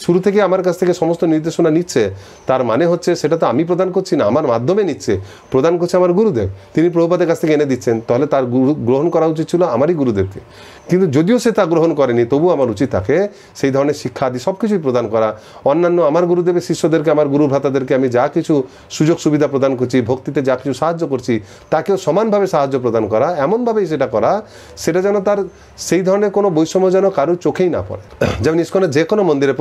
শুরু থেকে আমার কাছ থেকে সমস্ত নির্দেশনা নিচ্ছে, তার মানে হচ্ছে সেটা তো আমি প্রদান করছি না, আমার মাধ্যমে নিচ্ছে, প্রদান করছে আমার গুরুদেব, তিনি প্রভুপাদের কাছ থেকে এনে দিচ্ছেন, তাহলে তার গ্রহণ করা উচিত ছিল আমারই গুরুদেবকে। কিন্তু যদিও সে তা গ্রহণ করেনি, তবু আমার উচিত তাকে সেই ধরনের শিক্ষা আদি সব কিছুই প্রদান করা। অন্যান্য আমার গুরুদেবের শিষ্যদেরকে, আমার গুরু ভ্রাতাদেরকে আমি যা কিছু সুযোগ সুবিধা প্রদান করছি, ভক্তিতে যা কিছু সাহায্য করছি, তাকেও সমানভাবে সাহায্য প্রদান করা, এমনভাবেই সেটা করা, সেটা যেন তার সেই ধরনের কোনো বৈষম্য যেন কারোর চোখেই না পড়ে। যেমন ইসকনের যে কোনো মন্দিরে,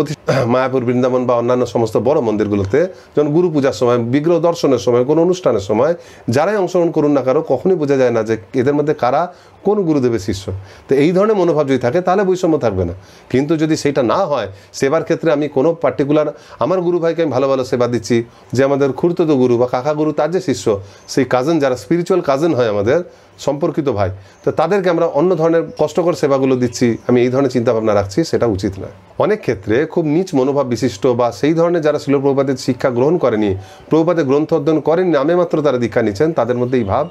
মায়াপুর, বৃন্দাবন বা অন্যান্য সমস্ত বড় মন্দিরগুলোতে যখন গুরু পূজার সময়, বিগ্রহ দর্শনের সময়, কোনো অনুষ্ঠানের সময় যারাই অংশগ্রহণ করুন না কারো, কখনোই বোঝা যায় না যে এদের মধ্যে কারা কোন গুরুদেবের শিষ্য। তো এই ধরনের মনোভাব যদি থাকে তাহলে বৈষম্য থাকবে না। কিন্তু যদি সেটা না হয়, সেবার ক্ষেত্রে আমি কোনো পার্টিকুলার আমার গুরু ভাইকে আমি ভালো ভালো সেবা দিচ্ছি, যে আমাদের খুড়তুতো গুরু বা কাকা গুরু তার যে শিষ্য, সেই কাজিন, যারা স্পিরিচুয়াল কাজিন হয় আমাদের সম্পর্কিত ভাই, তো তাদেরকে আমরা অন্য ধরনের কষ্টকর সেবাগুলো দিচ্ছি, আমি এই ধরনের চিন্তাভাবনা রাখছি, সেটা উচিত নয়। অনেক ক্ষেত্রে খুব নীচ মনোভাব বিশিষ্ট বা সেই ধরনের যারা শিল প্রভুপাদের শিক্ষা গ্রহণ করেনি, প্রভুপাদের গ্রন্থ অধ্যয়ন করেননি, নামে মাত্র তারা দীক্ষা নিচ্ছেন, তাদের মধ্যে এই ভাব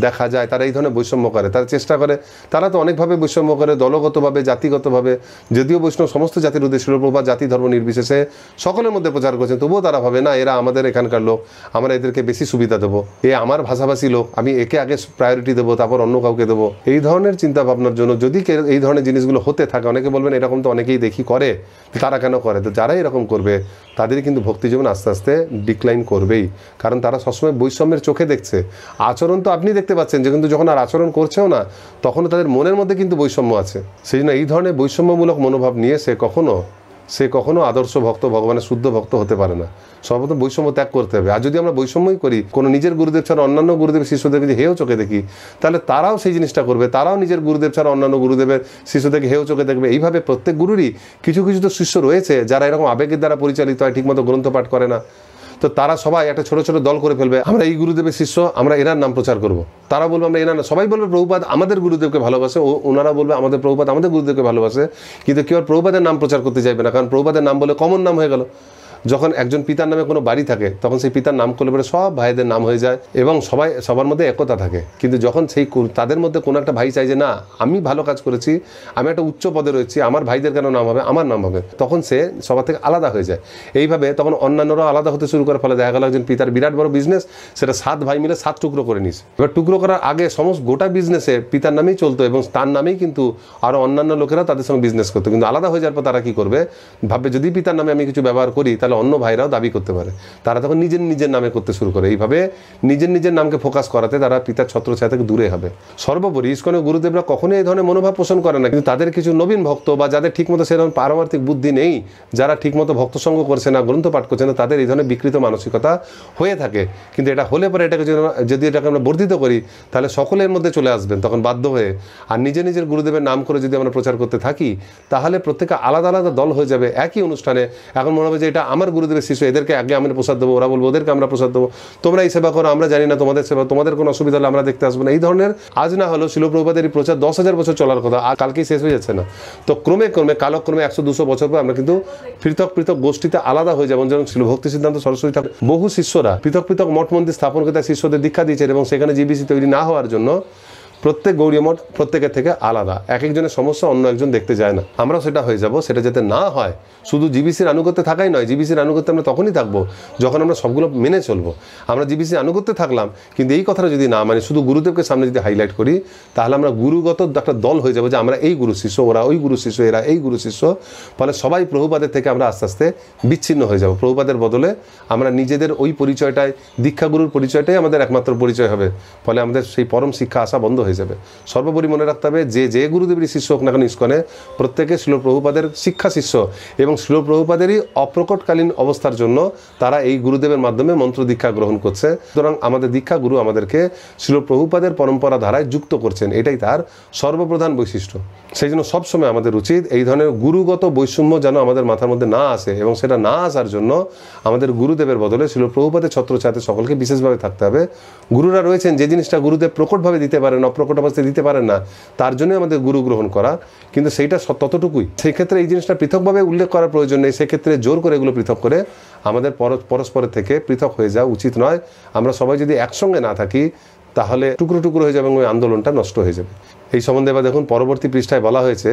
দেখা যায়। তারা এই ধরনের বৈষম্য করে, তারা চেষ্টা করে, তারা তো অনেকভাবে বৈষম্য করে, দলগতভাবে, জাতিগতভাবে। যদিও বৈষ্ণব সমস্ত জাতির উদ্দেশ্যে শিল প্রভুপাদ জাতি ধর্ম নির্বিশেষে সকলের মধ্যে প্রচার করছেন, তবুও তারা ভাবে না এরা আমাদের এখানকার লোক, আমরা এদেরকে বেশি সুবিধা দেবো, এ আমার ভাষাভাষী লোক, আমি একে আগে প্রায়োরিটি দেবো, তারপর অন্য কাউকে দেবো। এই ধরনের চিন্তা ভাবনার জন্য যদি এই ধরনের জিনিসগুলো হতে থাকে, অনেকে বলবেন এরকম তো অনেকেই দেখি করে, তারা কেন করে? তো যারা এরকম করবে তাদেরই কিন্তু ভক্তি জীবন আস্তে আস্তে ডিক্লাইন করবেই, কারণ তারা সবসময় বৈষম্যের চোখে দেখছে। আচরণ তো আপনি দেখতে পাচ্ছেন যে, কিন্তু যখন আর আচরণ করছেও না, তখনও তাদের মনের মধ্যে কিন্তু বৈষম্য আছে। সেই জন্য এই ধরনের বৈষম্যমূলক মনোভাব নিয়ে সে কখনো আদর্শ ভক্ত, ভগবানের শুদ্ধ ভক্ত হতে পারে না। সর্বপ্রথম বৈষম্য ত্যাগ করতে হবে। আর যদি আমরা বৈষম্যই করি, কোনো নিজের গুরুদেব ছাড়া অন্যান্য গুরুদেব শিষ্যদেরকে যদি হেয় চোখে দেখি, তাহলে তারাও সেই জিনিসটা করবে, তারাও নিজের গুরুদেব ছাড়া অন্যান্য গুরুদেবের শিষ্যদেরকে হেয় চোখে দেখবে। এইভাবে প্রত্যেক গুরুরই কিছু কিছু তো শিষ্য রয়েছে যারা এরকম আবেগের দ্বারা পরিচালিত হয়, ঠিকমতো গ্রন্থ পাঠ করে না, তো তারা সবাই একটা ছোট ছোট দল করে ফেলবে, আমরা এই গুরুদেবের শিষ্য, আমরা এনার নাম প্রচার করব। তারা বলবে আমরা এনার, সবাই বলবে প্রভুপাদ আমাদের গুরুদেবকে ভালোবাসে, ওনারা বলবে আমাদের প্রভুপাদ আমাদের গুরুদেবকে ভালোবাসে, কিন্তু কেউ আর প্রভুপাদের নাম প্রচার করতে চাইবে না, কারণ প্রভুপাদের নাম বলে কমন নাম হয়ে গেল। যখন একজন পিতার নামে কোনো বাড়ি থাকে, তখন সেই পিতার নাম করলে পরে সব ভাইদের নাম হয়ে যায় এবং সবার মধ্যে একতা থাকে। কিন্তু যখন তাদের মধ্যে কোনো একটা ভাই চাই যে না আমি ভালো কাজ করেছি, আমি একটা উচ্চ পদে রয়েছি, আমার ভাইদের কেন নাম হবে, আমার নাম হবে, তখন সে সবার থেকে আলাদা হয়ে যায়। এইভাবে তখন অন্যান্যরাও আলাদা হতে শুরু করে, ফলে দেখা গেল একজন পিতার বিরাট বড় বিজনেস, সেটা 7 ভাই মিলে 7 টুকরো করে নিয়েছে। এবার টুকরো করার আগে সমস্ত গোটা বিজনেসে পিতার নামেই চলতো এবং তার নামেই কিন্তু আরও অন্যান্য লোকেরা তাদের সঙ্গে বিজনেস করতো, কিন্তু আলাদা হয়ে যাওয়ার পর তারা কী করবে, ভাববে যদি পিতার নামে আমি কিছু ব্যবহার করি তাহলে তাহলে অন্য ভাইরাও দাবি করতে পারে। তারা তখন নিজের নিজের নামে করতে শুরু করে। এইভাবে নিজের নিজের নামকে ফোকাস করাতে তারা পিতার ছত্রছায়া থেকে দূরে হবে। সর্বোপরি ইসকনের গুরুদেবরা কখনোই এই ধরনের মনোভাব পোষণ করে না, কিন্তু তাদের কিছু নবীন ভক্ত বা যাদের ঠিকমতো সেরকম পারমার্থিক বুদ্ধি নেই, যারা ঠিকমতো ভক্ত সঙ্গ করছে না, গ্রন্থ পাঠ করছে না, তাদের এই ধরনের বিকৃত মানসিকতা হয়ে থাকে। কিন্তু এটা হলে পরে এটাকে যদি এটাকে আমরা বর্ধিত করি তাহলে সকলের মধ্যে চলে আসবেন তখন বাধ্য হয়ে। আর নিজের গুরুদেবের নাম করে যদি আমরা প্রচার করতে থাকি তাহলে প্রত্যেকে আলাদা আলাদা দল হয়ে যাবে একই অনুষ্ঠানে। এখন মনে হবে যে এটা আমার গুরুদেবের শিষ্য, এদেরকে আগে আমরা প্রসাদ দেবো, ওরা বলবো ওদেরকে আমরা প্রসাদ দেবো, তোমরা এই সেবা করো, আমরা জানি না তোমাদের সেবা, তোমাদের কোনো অসুবিধা হলে আমরা দেখতে আসবো না। এই ধরনের আজ না হলো শিল প্রভুপাদের এই প্রচার 10,000 বছর চলার কথা, আর কালকেই শেষ হয়ে যাচ্ছে না। তো ক্রমে কালক্রমে 100-200 বছর পর আমরা কিন্তু পৃথক পৃথক গোষ্ঠীতে আলাদা হয়ে যাবো। যেমন ছিল ভক্তি সিদ্ধান্ত সরস্বতী ঠাকুর বহু শিষ্যরা পৃথক পৃথক মঠ মন্দির স্থাপন করে তার শিষ্যদের দীক্ষা দিয়েছেন, এবং সেখানে জিবিসি তৈরি না হওয়ার জন্য প্রত্যেক গৌড়ীয় মঠ প্রত্যেকের থেকে আলাদা, এক একজনের সমস্যা অন্য একজন দেখতে যায় না। আমরাও সেটা হয়ে যাব। সেটা যাতে না হয়, শুধু জিবিসির আনুগত্যে থাকাই নয়, জিবিসির আনুগত্যে আমরা তখনই থাকবো যখন আমরা সবগুলো মেনে চলবো। আমরা জিবিসির আনুগত্যে থাকলাম কিন্তু এই কথাটা যদি না মানে শুধু গুরুদেবকে সামনে যদি হাইলাইট করি তাহলে আমরা গুরুগত একটা দল হয়ে যাবো, যে আমরা এই গুরু শিষ্য, ওরা ওই গুরু শিষ্য, এরা এই গুরু শিষ্য। ফলে সবাই প্রভুপাদের থেকে আমরা আস্তে আস্তে বিচ্ছিন্ন হয়ে যাব। প্রভুপাদের বদলে আমরা নিজেদের ওই পরিচয়টাই, দীক্ষাগুরুর পরিচয়টাই আমাদের একমাত্র পরিচয় হবে। ফলে আমাদের সেই পরম শিক্ষা আসা বন্ধ হয়ে যাবে। সর্বোপরি মনে রাখতে হবে যে গুরুদেবের শিষ্য হোক না কেন ইসকনে, প্রত্যেকে শিল প্রভুপাদের শিক্ষা শিষ্য, এবং শিল প্রভুপাদেরই অপ্রকটকালীন অবস্থার জন্য তারা এই গুরুদেবের মাধ্যমে মন্ত্র দীক্ষা গ্রহণ করছে। সুতরাং আমাদের দীক্ষা গুরু আমাদেরকে শিল প্রভুপাদের পরম্পরা ধারায় যুক্ত করছেন, এটাই তার সর্বপ্রধান বৈশিষ্ট্য। সেই জন্য সবসময় আমাদের উচিত এই ধরনের গুরুগত বৈষম্য যেন আমাদের মাথার মধ্যে না আসে, এবং সেটা না আসার জন্য আমাদের গুরুদেবের বদলে শিল প্রভুপাদের ছত্রছায়াতে সকলকে বিশেষভাবে থাকতে হবে। গুরুরা রয়েছেন যে জিনিসটা গুরুদেব প্রকটভাবে দিতে পারেন, অপ্রকট অবস্থায় দিতে পারেন না, তার জন্য আমাদের গুরু গ্রহণ করা, কিন্তু সেইটা ততটুকুই। সেই ক্ষেত্রে এই জিনিসটা পৃথকভাবে উল্লেখ করার প্রয়োজন নেই। সেক্ষেত্রে জোর করে এগুলো পৃথক করে আমাদের পরস্পরের থেকে পৃথক হয়ে যাওয়া উচিত নয়। আমরা সবাই যদি একসঙ্গে না থাকি তাহলে টুকরো টুকরো হয়ে যাবে এবং ওই আন্দোলনটা নষ্ট হয়ে যাবে। এই সম্বন্ধে এবার দেখুন পরবর্তী পৃষ্ঠায় বলা হয়েছে,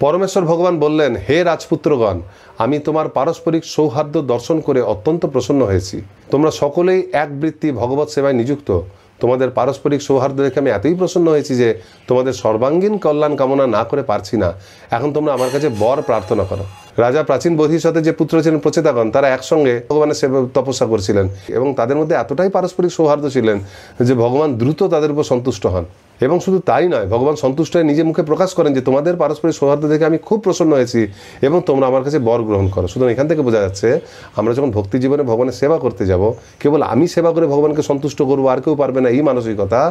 পরমেশ্বর ভগবান বললেন, হে রাজপুত্রগণ, আমি তোমার পারস্পরিক সৌহার্দ্য দর্শন করে অত্যন্ত প্রসন্ন হয়েছি। তোমরা সকলেই এক বৃত্তি ভগবৎ সেবায় নিযুক্ত। তোমাদের পারস্পরিক সৌহার্দ্য দেখে আমি এতই প্রসন্ন হয়েছি যে তোমাদের সর্বাঙ্গীন কল্যাণ কামনা না করে পারছি না। এখন তোমরা আমার কাছে বর প্রার্থনা করো। রাজা প্রাচীন বোধিসত্ত্বের যে পুত্র ছিলেন প্রচেতাগণ, তারা একসঙ্গে ভগবানের সেবা তপস্যা করছিলেন, এবং তাদের মধ্যে এতটাই পারস্পরিক সৌহার্দ্য ছিলেন যে ভগবান দ্রুত তাদের উপর সন্তুষ্ট হন। এবং শুধু তাই নয়, ভগবান সন্তুষ্ট হয়ে নিজে মুখে প্রকাশ করেন যে তোমাদের পারস্পরিক সৌহার্দ্য দেখে আমি খুব প্রসন্ন হয়েছি এবং তোমরা আমার কাছে বর গ্রহণ করো। সুতরাং এখান থেকে বোঝা যাচ্ছে আমরা যখন ভক্তি জীবনে ভগবানের সেবা করতে যাব, কেবল আমি সেবা করে ভগবানকে সন্তুষ্ট করবো আর কেউ পারবে না, এই মানসিকতা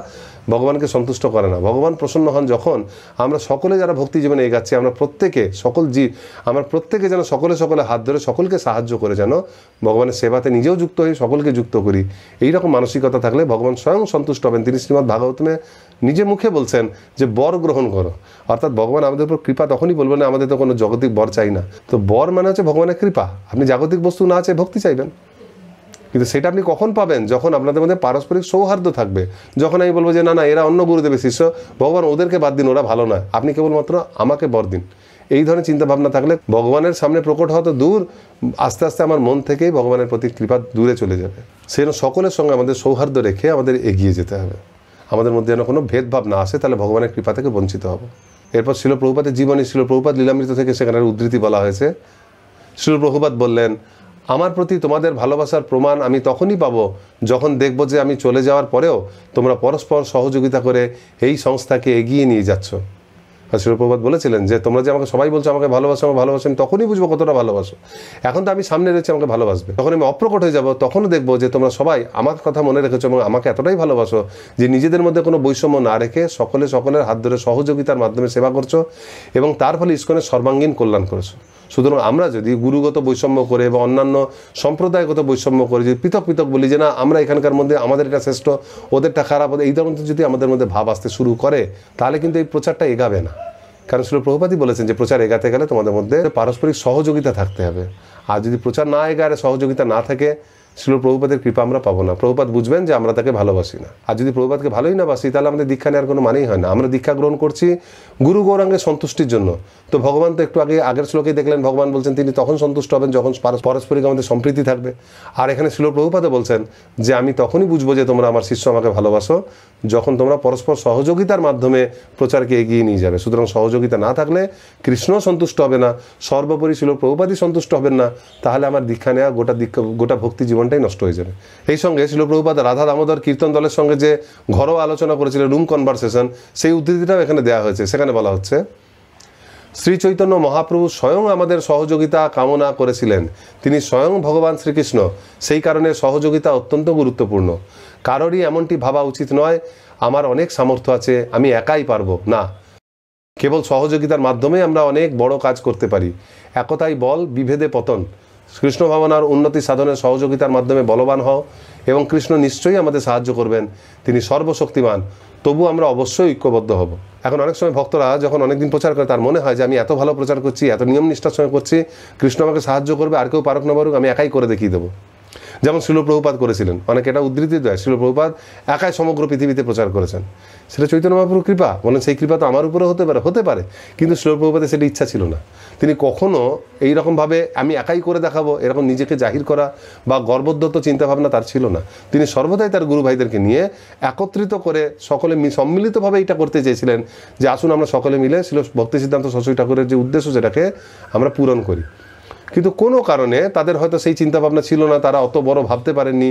ভগবানকে সন্তুষ্ট করে না। ভগবান প্রসন্ন হন যখন আমরা সকলে যারা ভক্তি জীবনে এগাচ্ছি, আমরা প্রত্যেকে আমরা প্রত্যেকে যেন সকলে হাত ধরে সকলকে সাহায্য করে যেন ভগবানের সেবাতে নিজেও যুক্ত হই, সকলকে যুক্ত করি। এইরকম মানসিকতা থাকলে ভগবান স্বয়ং সন্তুষ্ট হবেন। তিনি শ্রীমদ্ ভাগবতমে নিজে মুখে বলছেন যে বর গ্রহণ করো, অর্থাৎ ভগবান আমাদের উপর কৃপা তখনই বলবেন, আমাদের তো কোনো জাগতিক বর চাই না। তো বর মানে হচ্ছে ভগবানের কৃপা। আপনি জাগতিক বস্তু না চাই ভক্তি চাইবেন, কিন্তু সেটা আপনি কখন পাবেন? যখন আপনাদের মধ্যে পারস্পরিক সৌহার্দ্য থাকবে। যখন আমি বলবো যে না এরা অন্য গুরুদেবের শিষ্য, ভগবান ওদেরকে বাদ দিন, ওরা ভালো নয়, আপনি কেবলমাত্র আমাকে বর দিন, এই ধরনের চিন্তাভাবনা থাকলে ভগবানের সামনে প্রকট হওয়া তো দূর, আস্তে আস্তে আমার মন থেকেই ভগবানের প্রতি কৃপা দূরে চলে যাবে। সেই জন্য সকলের সঙ্গে আমাদের সৌহার্দ্য রেখে আমাদের এগিয়ে যেতে হবে। আমাদের মধ্যে যেন কোনো ভেদভাব না আসে, তাহলে ভগবানের কৃপা থেকে বঞ্চিত হব। এরপর শিল প্রভুপাদের জীবনী, শিল প্রভুপাদ লীলামৃত থেকে সেখানের উদ্ধৃতি বলা হয়েছে। শিল প্রভুপাদ বললেন, আমার প্রতি তোমাদের ভালোবাসার প্রমাণ আমি তখনই পাবো যখন দেখব যে আমি চলে যাওয়ার পরেও তোমরা পরস্পর সহযোগিতা করে এই সংস্থাকে এগিয়ে নিয়ে যাচ্ছ। আর শিল প্রভুপাদ বলেছিলেন যে তোমরা যে আমাকে সবাই বলছো আমাকে ভালোবাসো, আমি তখনই বুঝবো কতটা ভালোবাসো। এখন তো আমি সামনে রয়েছে, আমাকে ভালোবাসবে, তখন আমি অপ্রকট হয়ে যাবো, তখনও দেখবো যে তোমরা সবাই আমার কথা মনে রেখেছো এবং আমাকে এতটাই ভালোবাসো যে নিজেদের মধ্যে কোনো বৈষম্য না রেখে সকলের হাত ধরে সহযোগিতার মাধ্যমে সেবা করছো এবং তার ফলে ইসকনের সর্বাঙ্গীন কল্যাণ করেছো। সুতরাং আমরা যদি গুরুগত বৈষম্য করে বা অন্যান্য সম্প্রদায়গত বৈষম্য করে যদি পৃথক বলি যে না আমরা এখানকার মধ্যে আমাদের এটা শ্রেষ্ঠ, ওদেরটা খারাপ, এই ধরনের যদি আমাদের মধ্যে ভাব আসতে শুরু করে তাহলে কিন্তু এই প্রচারটা এগাবে না। কারণ শিল প্রভুপাদই বলেছেন যে প্রচার এগাতে গেলে তোমাদের মধ্যে পারস্পরিক সহযোগিতা থাকতে হবে। আর যদি প্রচার না এগায়, সহযোগিতা না থাকে, শিল প্রভুপাদের কৃপা আমরা পাবো না। প্রভুপাদ বুঝবেন যে আমরা তাকে ভালোবাসি না। আর যদি প্রভুপাদকে ভালোই না বাসি তাহলে আমাদের দীক্ষা নেওয়ার কোনো মানেই হয় না। আমরা দীক্ষা গ্রহণ করছি গুরু গৌরাঙ্গের সন্তুষ্টির জন্য। তো ভগবান তো একটু আগের শ্লোকেই দেখলেন, ভগবান বলছেন তিনি তখন সন্তুষ্ট হবেন যখন পারস্পরিক আমাদের সম্প্রীতি থাকবে। আর এখানে শিল প্রভুপাদও বলছেন যে আমি তখনই বুঝবো যে তোমরা আমার শিষ্য আমাকে ভালোবাসো যখন তোমরা পরস্পর সহযোগিতার মাধ্যমে প্রচারকে এগিয়ে নিয়ে যাবে। সুতরাং সহযোগিতা না থাকলে কৃষ্ণ সন্তুষ্ট হবে না, সর্বোপরি শিল প্রভুপাদই সন্তুষ্ট হবেন না, তাহলে আমার দীক্ষা নেওয়া গোটা ভক্তি জীবনটাই নষ্ট হয়ে যাবে। এই সঙ্গে শিল প্রভুপাদ রাধা দামোদর কীর্তন দলের সঙ্গে যে ঘরোয়া আলোচনা করেছিলেন, রুম কনভারসেশন, সেই উদ্ধৃতিটাও এখানে দেওয়া হয়েছে। সেখানে বলা হচ্ছে, শ্রী চৈতন্য মহাপ্রভু স্বয়ং আমাদের সহযোগিতা কামনা করেছিলেন। তিনি স্বয়ং ভগবান শ্রীকৃষ্ণ, সেই কারণে সহযোগিতা অত্যন্ত গুরুত্বপূর্ণ। কারোরই এমনটি ভাবা উচিত নয় আমার অনেক সামর্থ্য আছে, আমি একাই পারবো না। কেবল সহযোগিতার মাধ্যমে আমরা অনেক বড় কাজ করতে পারি। একতাই বল, বিভেদে পতন। কৃষ্ণ ভাবনার উন্নতি সাধনের সহযোগিতার মাধ্যমে বলবান হও এবং কৃষ্ণ নিশ্চয়ই আমাদের সাহায্য করবেন। তিনি সর্বশক্তিমান, তবু আমরা অবশ্যই ঐক্যবদ্ধ হব। এখন অনেক সময় ভক্তরা যখন অনেকদিন প্রচার করে তার মনে হয় যে আমি এত ভালো প্রচার করছি, এত নিয়ম নিষ্ঠার সঙ্গে করছি, কৃষ্ণ আমাকে সাহায্য করবে, আর কেউ পারুক না পারুক আমি একাই করে দেখিয়ে দেবো। যেমন শিল প্রভুপাদ করেছিলেন। অনেকে এটা উদ্ধৃতি দেয়, শিল প্রভুপাদ একাই সমগ্র পৃথিবীতে প্রচার করেছেন। সেটা চৈতন্য মহাপ্রভুর কৃপা। বলেন সেই কৃপা তো আমার উপরে হতে পারে, কিন্তু শিল প্রভুপাদের সেটা ইচ্ছা ছিল না। তিনি কখনো এইরকমভাবে আমি একাই করে দেখাবো এরকম নিজেকে জাহির করা বা গর্বোদ্যত চিন্তাভাবনা তার ছিল না। তিনি সর্বদাই তার গুরু ভাইদেরকে নিয়ে একত্রিত করে সকলে সম্মিলিতভাবে এটা করতে চেয়েছিলেন যে আসুন আমরা সকলে মিলে শিল ভক্তি সিদ্ধান্ত সরস্বতী ঠাকুরের যে উদ্দেশ্য সেটাকে আমরা পূরণ করি। কিন্তু কোনো কারণে তাদের হয়তো সেই চিন্তাভাবনা ছিল না, তারা অত বড় ভাবতে পারেননি,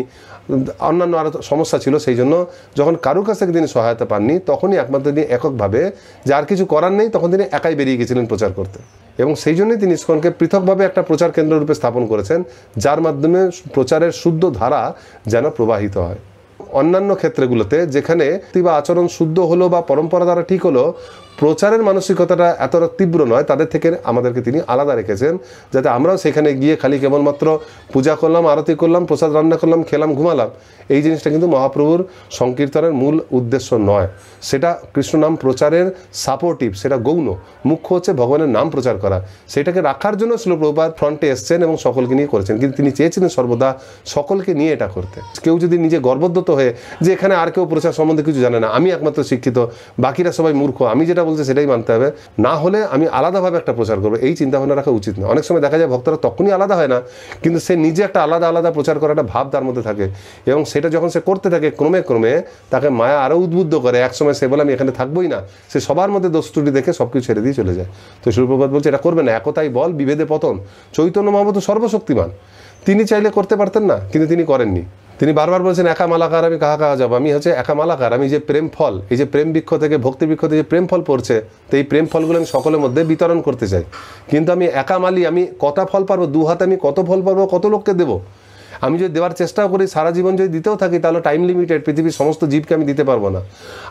অন্যান্য আরও সমস্যা ছিল। সেই জন্য যখন কারুর কাছ থেকে তিনি সহায়তা পাননি তখনই একমাত্র তিনি এককভাবে, যে আর কিছু করার নেই, তখন তিনি একাই বেরিয়ে গেছিলেন প্রচার করতে। এবং সেই জন্যই তিনি ইসকনকে পৃথকভাবে একটা প্রচার কেন্দ্র রূপে স্থাপন করেছেন, যার মাধ্যমে প্রচারের শুদ্ধ ধারা যেন প্রবাহিত হয়। অন্যান্য ক্ষেত্রগুলোতে যেখানে বা আচরণ শুদ্ধ হলো বা পরম্পরা দ্বারা ঠিক হলো, প্রচারের মানসিকতাটা এতটা তীব্র নয়, তাদের থেকে আমাদেরকে তিনি আলাদা রেখেছেন, যাতে আমরাও সেখানে গিয়ে খালি কেবলমাত্র পূজা করলাম, আরতি করলাম, প্রসাদ রান্না করলাম, খেলাম, ঘুমালাম, এই জিনিসটা কিন্তু মহাপ্রভুর সংকীর্তনের মূল উদ্দেশ্য নয়। সেটা কৃষ্ণ নাম প্রচারের সাপোর্টিভ, সেটা গৌণ। মুখ্য হচ্ছে ভগবানের নাম প্রচার করা। সেটাকে রাখার জন্য শিল প্রভুপাদ ফ্রন্টে এসছেন এবং সকলকে নিয়ে করেছেন, কিন্তু তিনি চেয়েছিলেন সর্বদা সকলকে নিয়ে এটা করতে। কেউ যদি নিজে গর্বোদ্যত হয়ে যে এখানে আর কেউ প্রচার সম্বন্ধে কিছু জানে না, আমি একমাত্র শিক্ষিত, বাকিরা সবাই মূর্খ, আমি যেটা বলছে সেটাই মানতে হবে, না হলে আমি আলাদাভাবে একটা প্রচার করবো, এই চিন্তাভাবনা রাখা উচিত না। অনেক সময় দেখা যায় ভক্তরা তখনই আলাদা হয় না, কিন্তু সে নিজে একটা আলাদা প্রচার করার একটা ভাব তার মধ্যে থাকে, এবং সেটা যখন সে করতে থাকে ক্রমে ক্রমে তাকে মায়া আরও উদ্বুদ্ধ করে। একসময় সে বলে আমি এখানে থাকবোই না, সে সবার মধ্যে দোষ ত্রুটি দেখে সব কিছু ছেড়ে দিয়ে চলে যায়। তো শিল প্রভুপাদ বলছে এটা করবে না, একতাই বল, বিভেদে পতন। চৈতন্য মহাপ্রভু সর্বশক্তিমান, তিনি চাইলে করতে পারতেন না, কিন্তু তিনি করেননি। তিনি বারবার বলছেন একা মালাকার আমি কাহা যাবো, আমি হচ্ছে একা মালাকার, আমি যে প্রেম ফল, এই যে প্রেম বৃক্ষ থেকে ভক্তি বৃক্ষ থেকে যে প্রেম ফল পড়ছে, তো এই প্রেম ফলগুলো আমি সকলের মধ্যে বিতরণ করতে চাই, কিন্তু আমি একা মালি, আমি কত ফল পারবো, দু হাতে আমি কত ফল পারবো, কত লোককে দেবো। আমি যদি দেওয়ার চেষ্টাও করি, সারা জীবন যদি দিতেও থাকি, তাহলে টাইম লিমিটেড, পৃথিবীর সমস্ত জীবকে আমি দিতে পারবো না।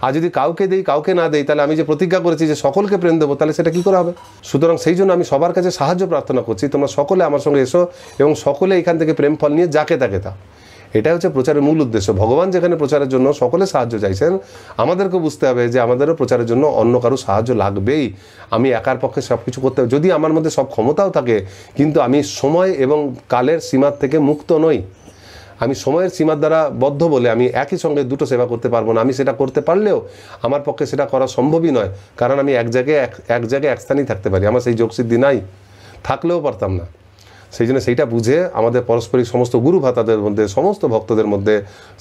আর যদি কাউকে দেই, কাউকে না দেই, তাহলে আমি যে প্রতিজ্ঞা করেছি যে সকলকে প্রেম দেবো, তাহলে সেটা কী করে হবে? সুতরাং সেই জন্য আমি সবার কাছে সাহায্য প্রার্থনা করছি, তোমরা সকলে আমার সঙ্গে এসো এবং সকলে এখান থেকে প্রেম ফল নিয়ে যাকে তাকে তা। এটাই হচ্ছে প্রচারের মূল উদ্দেশ্য। ভগবান যেখানে প্রচারের জন্য সকলে সাহায্য চাইছেন, আমাদেরকে বুঝতে হবে যে আমাদেরও প্রচারের জন্য অন্য কারো সাহায্য লাগবেই। আমি একার পক্ষে সব কিছু করতে হবে, যদি আমার মধ্যে সব ক্ষমতাও থাকে, কিন্তু আমি সময় এবং কালের সীমার থেকে মুক্ত নই। আমি সময়ের সীমার দ্বারা বদ্ধ বলে আমি একই সঙ্গে দুটো সেবা করতে পারবো না। আমি সেটা করতে পারলেও আমার পক্ষে সেটা করা সম্ভবই নয়, কারণ আমি এক জায়গায় এক স্থানেই থাকতে পারি, আমার সেই যোগসিদ্ধি নাই, থাকলেও পারতাম না। সেই জন্য সেইটা বুঝে আমাদের পারস্পরিক সমস্ত গুরু ভাতাদের মধ্যে, সমস্ত ভক্তদের মধ্যে,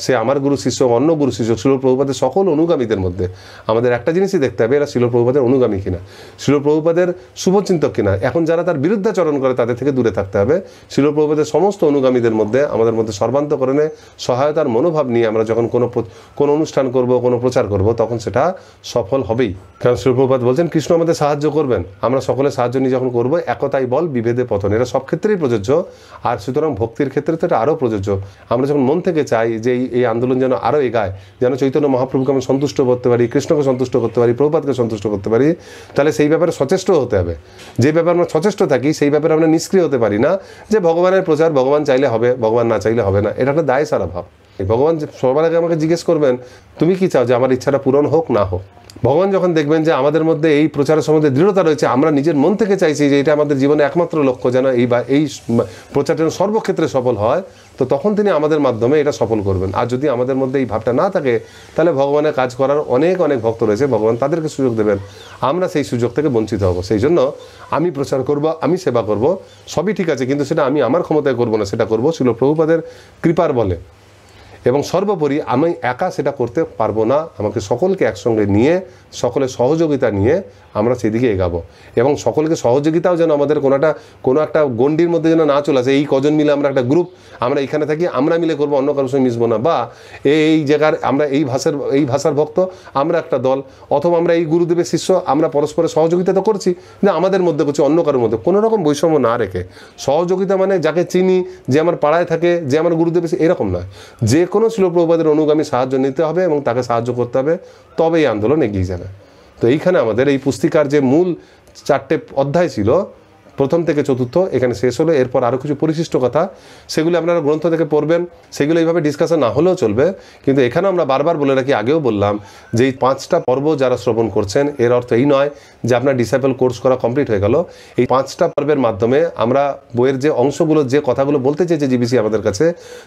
সে আমার গুরু শিষ্য, অন্য গুরু শিষ্য, শিল প্রভুপাদের সকল অনুগামীদের মধ্যে আমাদের একটা জিনিসই দেখতে হবে, এরা শিল প্রভুপাদের অনুগামী কিনা, শিল প্রভুপাদের শুভচিন্তক কিনা। এখন যারা তার বিরুদ্ধাচরণ করে তাদের থেকে দূরে থাকতে হবে। শিল প্রভুপাদের সমস্ত অনুগামীদের মধ্যে আমাদের মধ্যে সর্বান্তকরণে সহায়তার মনোভাব নিয়ে আমরা যখন কোনো অনুষ্ঠান করব, কোনো প্রচার করব, তখন সেটা সফল হবেই। কারণ শিল প্রভুপাদ বলছেন কৃষ্ণ আমাদের সাহায্য করবেন, আমরা সকলে সাহায্য নিয়ে যখন করবো, একতাই বল, বিভেদে পতন, এরা সব ক্ষেত্রেই প্রযোজ্য। আর সুতরাং ভক্তির ক্ষেত্রে তো এটা আরও প্রযোজ্য। আমরা যখন মন থেকে চাই যে এই আন্দোলন যেন আরও এগায়, যেন চৈতন্য মহাপ্রভুকে আমরা সন্তুষ্ট করতে পারি, কৃষ্ণকে সন্তুষ্ট করতে পারি, প্রভুপাদকে সন্তুষ্ট করতে পারি, তাহলে সেই ব্যাপারে সচেষ্ট হতে হবে। যে ব্যাপারে আমরা সচেষ্ট থাকি, সেই ব্যাপারে আমরা নিষ্ক্রিয় হতে পারি না যে ভগবানের প্রচার ভগবান চাইলে হবে, ভগবান না চাইলে হবে না। এটা একটা দায় সারা ভাব। ভগবান সবার আগে আমাকে জিজ্ঞেস করবেন তুমি কি চাও যে আমার ইচ্ছাটা পূরণ হোক না হোক। ভগবান যখন দেখবেন যে আমাদের মধ্যে এই প্রচারের সম্বন্ধে দৃঢ়তা রয়েছে, আমরা নিজের মন থেকে চাইছি যে এটা আমাদের জীবনে একমাত্র লক্ষ্য, যেন এই প্রচার যেন সর্বক্ষেত্রে সফল হয়, তো তখন তিনি আমাদের মাধ্যমে এটা সফল করবেন। আর যদি আমাদের মধ্যে এই ভাবটা না থাকে, তাহলে ভগবানের কাজ করার অনেক অনেক ভক্ত রয়েছে, ভগবান তাদেরকে সুযোগ দেবেন, আমরা সেই সুযোগ থেকে বঞ্চিত হব। সেই জন্য আমি প্রচার করব, আমি সেবা করব, সবই ঠিক আছে, কিন্তু সেটা আমি আমার ক্ষমতায় করব না, সেটা করব শিল প্রভুপাদের কৃপার বলে। এবং সর্বোপরি আমি একা সেটা করতে পারবো না, আমাকে সকলকে একসঙ্গে নিয়ে, সকলের সহযোগিতা নিয়ে আমরা সেদিকে এগাবো। এবং সকলকে সহযোগিতাও যেন আমাদের কোনো একটা গণ্ডির মধ্যে যেন না চলে আসে, এই কজন মিলে আমরা একটা গ্রুপ, আমরা এখানে থাকি, আমরা মিলে করবো, অন্য কারোর সঙ্গে মিশবো না, বা এই জায়গার আমরা এই ভাষার ভক্ত, আমরা একটা দল, অথবা আমরা এই গুরুদেবের শিষ্য, আমরা পরস্পরের সহযোগিতা তো করছি, না আমাদের মধ্যে করছি, অন্য কারোর মধ্যে কোনো রকম বৈষম্য না রেখে সহযোগিতা, মানে যাকে চিনি, যে আমার পাড়ায় থাকে, যে আমার গুরুদেবের, এরকম নয়, যে কোনো শিল প্রভুপাদের অনুগামী সাহায্য নিতে হবে এবং তাকে সাহায্য করতে হবে, তবে এই আন্দোলন এগিয়ে যাবে। তো এইখানে আমাদের এই পুস্তিকার যে মূল 4টে অধ্যায় ছিল, প্রথম থেকে চতুর্থ এখানে শেষ হলো। এরপর আরও কিছু পরিশিষ্ট কথা, সেগুলি আপনারা গ্রন্থ থেকে পড়বেন, সেগুলো এইভাবে ডিসকাশন না হলেও চলবে। কিন্তু এখানে আমরা বারবার বলে রাখি, আগেও বললাম, যে এই 5টা পর্ব যারা শ্রবণ করছেন, এর অর্থ এই নয় যে আপনার ডিসাইপল কোর্স করা কমপ্লিট হয়ে গেল। এই 5টা পর্বের মাধ্যমে আমরা বইয়ের যে অংশগুলো, যে কথাগুলো বলতে চেয়েছে জিবিসি আমাদের কাছে,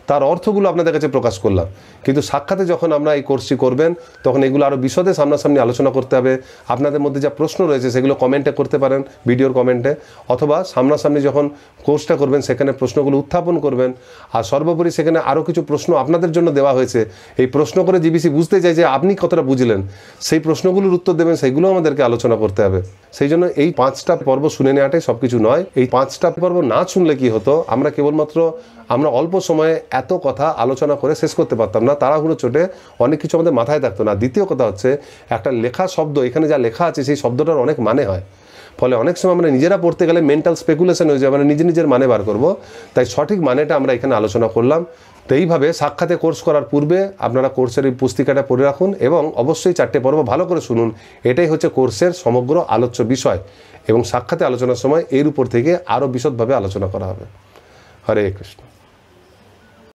তার অর্থগুলো আপনাদের কাছে প্রকাশ করলাম। কিন্তু সাক্ষাতে যখন আমরা এই কোর্সটি করবেন, তখন এগুলো আরও বিশদে সামনাসামনি আলোচনা করতে হবে। আপনাদের মধ্যে যা প্রশ্ন রয়েছে সেগুলো কমেন্টে করতে পারেন, ভিডিওর কমেন্টে, অথবা সামনাসামনি যখন কোর্সটা করবেন সেখানে প্রশ্নগুলো উত্থাপন করবেন। আর সর্বোপরি সেখানে আরও কিছু প্রশ্ন আপনাদের জন্য দেওয়া হয়েছে, এই প্রশ্ন করে জিবিসি বুঝতে চাই যে আপনি কতটা বুঝলেন, সেই প্রশ্নগুলোর উত্তর দেবেন, সেগুলো আমাদেরকে আলোচনা করতে হবে। সেই জন্য এই 5টা পর্ব শুনে নেওয়াটাই সব কিছু নয়। এই 5টা পর্ব না শুনলে কি হতো, আমরা কেবলমাত্র আমরা অল্প সময়ে এত কথা আলোচনা করে শেষ করতে পারতাম না, তাড়াহুড়ো চোটে অনেক কিছু আমাদের মাথায় থাকতো না। দ্বিতীয় কথা হচ্ছে, একটা লেখা শব্দ, এখানে যা লেখা আছে সেই শব্দটার অনেক মানে হয়, ফলে অনেক সময় আমরা নিজেরা পড়তে গেলে মেন্টাল স্পেকুলেশন হয়ে যায়, আমরা নিজের মানে বার করব। তাই সঠিক মানেটা আমরা এখানে আলোচনা করলাম। তো এইভাবে সাক্ষাতে কোর্স করার পূর্বে আপনারা কোর্সের এই পুস্তিকাটা পড়ে রাখুন এবং অবশ্যই 4টে পর্ব ভালো করে শুনুন। এটাই হচ্ছে কোর্সের সমগ্র আলোচ্য বিষয়, এবং সাক্ষাতে আলোচনার সময় এর উপর থেকে আরও বিশদভাবে আলোচনা করা হবে। হরে কৃষ্ণ।